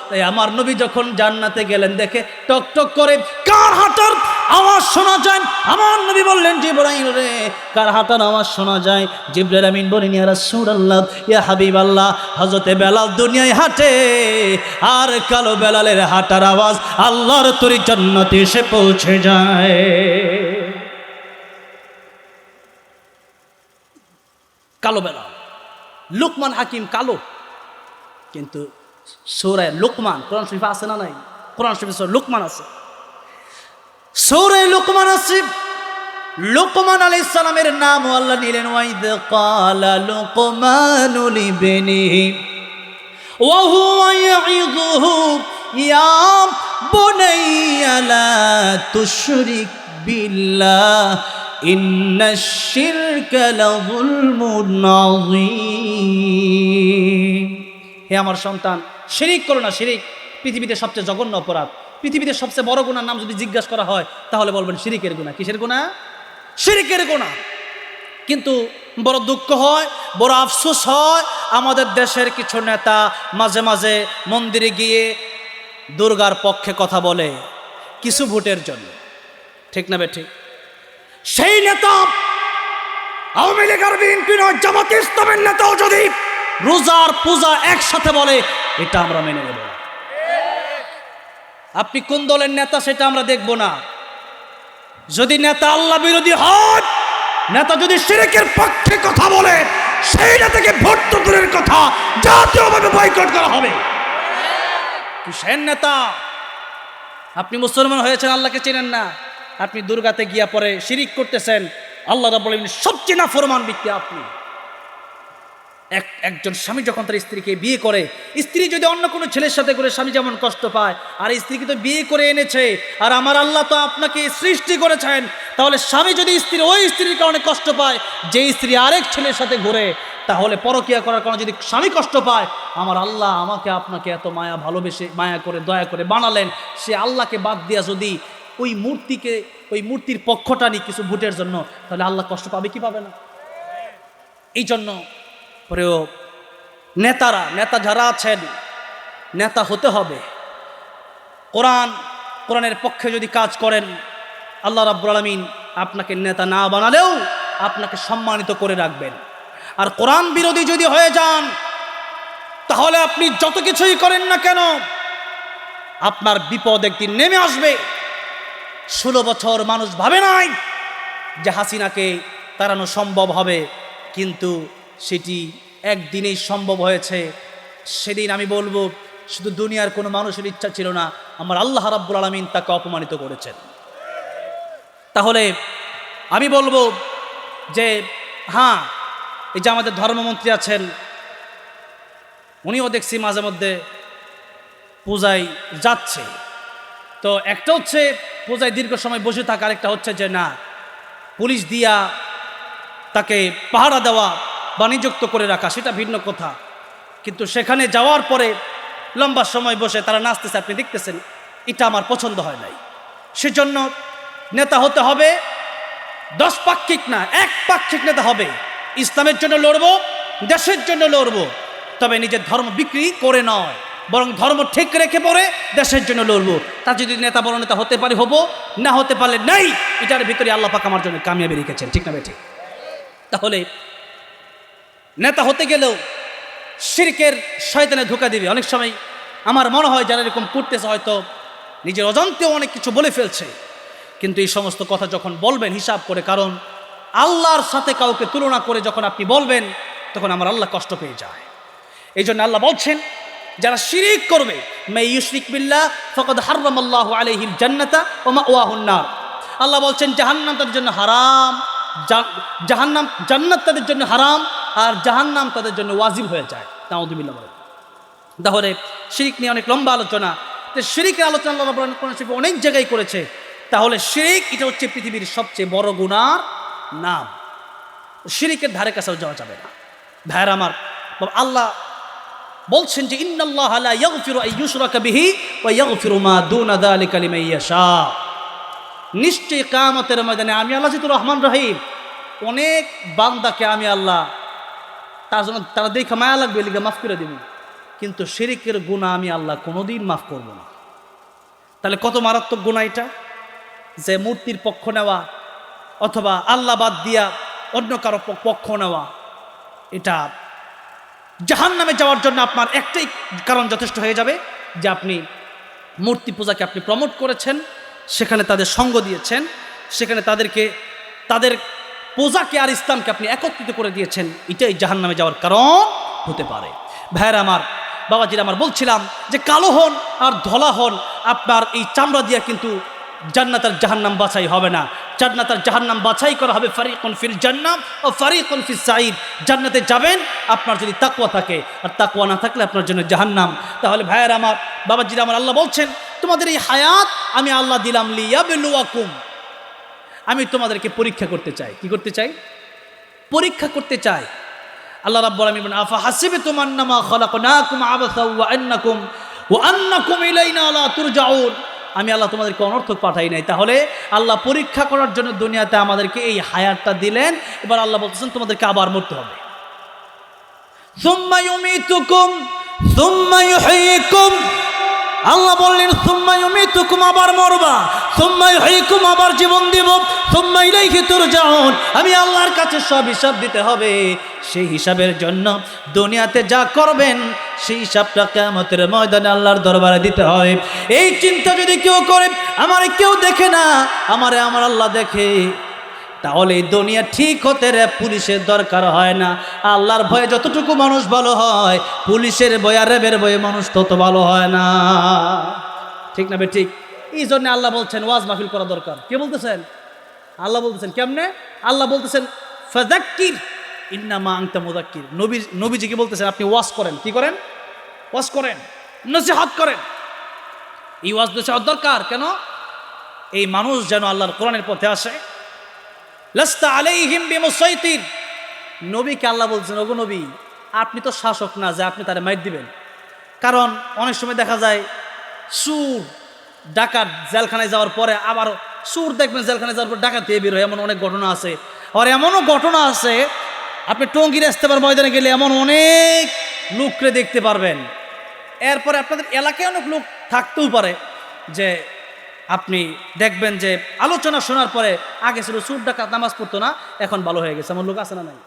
তাই আমার নবী যখন জান্নাতে গেলেন দেখে টক টক করে কার হাঁটার আওয়াজ শোনা যায়। আমার নবী বললেন জিবরাইল রে, কার হাঁটার আওয়াজ শোনা যায়? জিবরাইল আমিন বলেন ইয়া রাসূলুল্লাহ, ইয়া হাবিবাল্লাহ, হযরতে বেলাল দুনিয়ায় হাঁটে আর কালো বেলালের হাঁটার আওয়াজ আল্লাহর তরি জান্নাতে এসে পৌঁছে যায়। কালো বেলাল, লুকমান হাকিম কালো, কিন্তু সূরা লুকমান কোরআন শরীফে আছে না নাই? কোরআন শরীফে সূরা লুকমান আছে, সূরা লুকমান আছে। লুকমান আলাইহিস সালামের নাম আল্লাহ নিলেন ওয়াইদ ক্বালা লুকমানু লিবনিহি ওয়া হুয়া ইয়াইযুহু ইয়া বুনাইয়া লা তুশরিক বিল্লাহ ইন্নাশ শিরকা লাযুলমুন আযীম। হে আমার সন্তান, শিরিক করো না। শিরিক পৃথিবীতে সবচেয়ে জঘন্য অপরাধ। পৃথিবীতে সবচেয়ে বড় গুনার নাম যদি জিজ্ঞাসা করা হয় তাহলে বলবেন শিরিকের গুনাহ। কিসের গুনাহ? শিরিকের গুনাহ। কিন্তু বড় দুঃখ হয়, বড় আফসোস হয়, আমাদের দেশের কিছু নেতা মাঝে মাঝে মন্দিরে গিয়ে দুর্গার পক্ষে কথা বলে কিছু ভোটের জন্য, ঠিক না বেঠিক? সেই নেতা আওয়ামী লীগ আর বিএনপি নয়, জামাতে ইসলামের নেতাও যদি রোজার পূজা একসাথে বলে এটা আমরা মেনে নেব না। আপনি কোন দলের নেতা সেটা আমরা দেখব না। যদি নেতা আল্লাহ বিরোধী হয়, নেতা যদি শিরকের পক্ষে কথা বলে, সেই নেতাকে ভোট তো দূরের কথা জাতীয়ভাবে বয়কট করা হবে। কিসের নেতা? আপনি মুসলমান হয়েছেন, আল্লাহকে চেনেন না, আপনি দুর্গাতে গিয়া পরে শিরিক করতেছেন। আল্লাহ রাব্বুল আলামিন সবচেয়ে নাফরমান ব্যক্তি আপনি। একজন স্বামী যখন তার স্ত্রীকে বিয়ে করে, স্ত্রী যদি অন্য কোনো ছেলের সাথে করে স্বামী যেমন কষ্ট পায়, আর স্ত্রীকে তো বিয়ে করে এনেছে, আর আমার আল্লাহ তো আপনাকে সৃষ্টি করেছেন, তাহলে স্বামী যদি ওই স্ত্রীর কারণে কষ্ট পায়, যে স্ত্রী আরেক ছেলের সাথে ঘুরে, তাহলে পরকিয়া করার কারণে যদি স্বামী কষ্ট পায়, আমার আল্লাহ আমাকে আপনাকে এত মায়া ভালোবেসে মায়া করে দয়া করে বানালেন, সে আল্লাহকে বাদ দিয়া যদি ওই মূর্তির পক্ষটা নিয়ে কিছু ভোটের জন্য, তাহলে আল্লাহ কষ্ট পাবে কি পাবে না? এই জন্য প্রিয় নেতা যারা আছেন, নেতা হতে হবে। কোরআনের পক্ষে যদি কাজ করেন, আল্লাহ রাব্বুল আলামিন আপনাকে নেতা না বানালেও আপনাকে সম্মানিত করে রাখবেন। আর কোরআন বিরোধী যদি হয়ে যান, তাহলে আপনি যত কিছুই করেন না কেন আপনার বিপদ একদিন নেমে আসবে। 16 বছর মানুষ ভাবে নাই যে হাসিনাকে তাড়ানো সম্ভব হবে, কিন্তু সেটি একদিনেই সম্ভব হয়েছে। সেদিন আমি বলবো শুধু দুনিয়ার কোনো মানুষের ইচ্ছা ছিল না, আমার আল্লাহ রাব্বুল আলামিন তাকে অপমানিত করেছেন। তাহলে আমি বলবো যে হ্যাঁ, এই যে আমাদের ধর্মমন্ত্রী আছেন, উনিও দেখছি মাঝে মধ্যে পূজায় যাচ্ছে। তো একটা হচ্ছে পূজায় দীর্ঘ সময় বসে থাকা, আরেকটা হচ্ছে যে না, পুলিশ দিয়া তাকে পাহারা দেওয়া বা নিযুক্ত করে রাখা, সেটা ভিন্ন কথা। কিন্তু সেখানে যাওয়ার পরে লম্বা সময় বসে তারা নাচতেছে, আপনি দেখতেছেন, এটা আমার পছন্দ হয় নাই। সেজন্য নেতা হতে হবে 10 পাক্ষিক না, 1 পাক্ষিক নেতা হবে। ইসলামের জন্য লড়বো, দেশের জন্য লড়বো, তবে নিজের ধর্ম বিক্রি করে নয়, বরং ধর্ম ঠিক রেখে পড়ে দেশের জন্য লড়বো। তা যদি নেতা বড় নেতা হতে পারি হবো, না হতে পারলে নাই। এটার ভিতরে আল্লাহ পাক আমার জন্য কামিয়াবি রেখেছেন, ঠিক না বেঠিক? তাহলে নেতা হতে গেলেও শিরকের শয়তানে ধোঁকা দিবে। অনেক সময় আমার মনে হয় যারা এরকম করতেছে হয়তো নিজের অজান্তেও অনেক কিছু বলে ফেলছে, কিন্তু এই সমস্ত কথা যখন বলবেন হিসাব করে, কারণ আল্লাহর সাথে কাউকে তুলনা করে যখন আপনি বলবেন, তখন আমার আল্লাহ কষ্ট পেয়ে যায়। এই জন্য আল্লাহ বলছেন যারা শিরিক করবে, মা ইউশরিক বিল্লাহ ফাকাদ হারামাল্লাহু আলাইহিল জান্নাতা ওয়া মাওয়াহুন নার। আল্লাহ বলছেন জাহান্নাম তাদের জন্য হারাম, জাহান্নাম, জান্নাত তাদের জন্য হারাম, আর জাহান্নাম তাদের জন্য ওয়াজিব হয়ে যায়। নাউযুবিল্লাহ বলেন। তাহলে শিরিক নিয়ে অনেক লম্বা আলোচনা, তো শিরিকের আলোচনা আল্লাহ রাব্বুল আলামিন কোরআন শরীফে অনেক জায়গায় করেছে। তাহলে শিরিক এটা হচ্ছে পৃথিবীর সবচেয়ে বড় গুনার নাম। শিরিকের ধারে কাছেও যাওয়া যাবে না। ভাইরা আমার, আল্লাহ বলছেন যে ইন্নাল্লাহা লা ইয়াগফিরু আন ইউশরাকা বিহি ওয়া ইয়াগফিরু মা দুনা যালিকা লিমান ইয়াশা। নিশ্চয়ই কিয়ামতের ময়দানে আমি আল্লাহ যেহেতু রহমান রহিম, অনেক বান্দাকে আমি আল্লাহ তার জন্য তারা দেখে মায়া লাগবে লিগে মাফ করে দিব, কিন্তু শিরিকের গুনাহ আমি আল্লাহ কোনোদিন মাফ করব না। তাহলে কত মারাত্মক গুনাহ এটা, যে মূর্তির পক্ষ নেওয়া অথবা আল্লাহ বাদ দিয়া অন্য কারো পক্ষ নেওয়া। এটা জাহান্নামে যাওয়ার জন্য আপনার একটাই কারণ যথেষ্ট হয়ে যাবে, যে আপনি মূর্তি পূজাকে আপনি প্রমোট করেছেন, সেখানে তাদের সঙ্গ দিয়েছেন, সেখানে তাদের পূজাকে আর ইসলামকে আপনি একত্রিত করে দিয়েছেন। এটাই জাহান্নামে যাওয়ার কারণ হতে পারে। ভাইয়েরা আমার, বাবাজিরা আমার, বলছিলাম যে কালো হন আর ধলা হন, আপনার এই চামড়া দিয়া কিন্তু জান্নাত আর জাহান্নাম বাছাই হবে না। জান্নাত আর জাহান্নাম বাছাই করা হবে ফারিকুন ফিল জান্নাহ ও ফারিকুন ফিস সাঈদ। জান্নাতে যাবেন আপনার যদি তাকওয়া থাকে, আর তাকওয়া না থাকলে আপনার জন্য জাহান্নাম। তাহলে ভাইয়েরা আমার, বাবাজিরা আমার, আল্লাহ বলছেন তোমাদের এই হায়াত আমি আল্লাহ দিলাম লিয়াবলুয়াকুম, আমি তোমাদেরকে পরীক্ষা করতে চাই। কি করতে চাই? পরীক্ষা করতে চাই। আল্লাহ রাব্বুল আলামিন বলেন আফা হাসিবতুম আন্নামা খালাকনাকুম আবাসা ওয়া আন্নাকুম ইলাইনা লা তুরজাউন। আমি আল্লাহ তোমাদেরকে অনর্থক পাঠাই নাই। তাহলে আল্লাহ পরীক্ষা করার জন্য দুনিয়াতে আমাদেরকে এই হায়াতটা দিলেন। এবার আল্লাহ বলতেছেন তোমাদেরকে আবার মরতে হবে। সুম্মা ইউমিতুকুম সুম্মা ইউহয়িকুম। আল্লাহ বললেন সুম্মা ইউমিতুকুম, আবার মরবা, সুম্মা ইউহয়িকুম, আবার জীবন দেব, সুম্মা ইলাইহি তুরজাউন। আমি আল্লাহর কাছে সব হিসাব দিতে হবে। সেই হিসাবের জন্য দুনিয়াতে যা করবেন সেই হিসাবটা কিয়ামতের ময়দানে আল্লাহর দরবারে দিতে হবে। এই চিন্তা যদি কেউ করে, আমারে কেউ দেখে না, আমারে আমার আল্লাহ দেখে, তাহলে এই দুনিয়া ঠিক হতে রে পুলিশের দরকার হয় না। আল্লাহর ভয়ে যতটুকু মানুষ ভালো হয়, পুলিশের ভয়ে আর রেবের ভয়ে মানুষ তত ভালো হয় না। ঠিক না বে ঠিক? এই জন্য আল্লাহ বলছেন ওয়াজ মাহফিল করা দরকার। কে বলতেছেন? আল্লাহ বলতেছেন। কেমনে? আল্লাহ বলতেছেন ফাযাক্কির ইন্নামা আনতা মুযাক্কির। নবীজিকে বলতেছেন আপনি ওয়াজ করেন। কি করেন? ওয়াজ করেন, নসিহত করেন। এই ওয়াজ নসিহত দরকার কেন? এই মানুষ যেন আল্লাহর কোরআনের পথে আসে। লাস্তা আলাইহিম বিমুসাইতির। নবীকে আল্লাহ বলছেন ওগো নবী, আপনি তো শাসক না যে আপনি তারে মাইর দিবেন। কারণ অনেক সময় দেখা যায় চোর ডাকাত জেলখানায় যাওয়ার পরে আবার চোর দেখবেন জেলখানায় যাওয়ার পর ডাকাত দিয়ে বের হয়, এমন অনেক ঘটনা আছে। আর এমনও ঘটনা আছে, আপনি টঙ্গীর ইস্তেমার ময়দানে গেলে এমন অনেক লোককে দেখতে পারবেন। এরপরে আপনাদের এলাকায় অনেক লোক থাকতেও পারে যে আপনি দেখবেন যে আলোচনা শোনার পরে আগে ছিল চোর ডাকাত নামাজ পড়তো না, এখন ভালো হয়ে গেছে। এমন লোক আছে না নাই?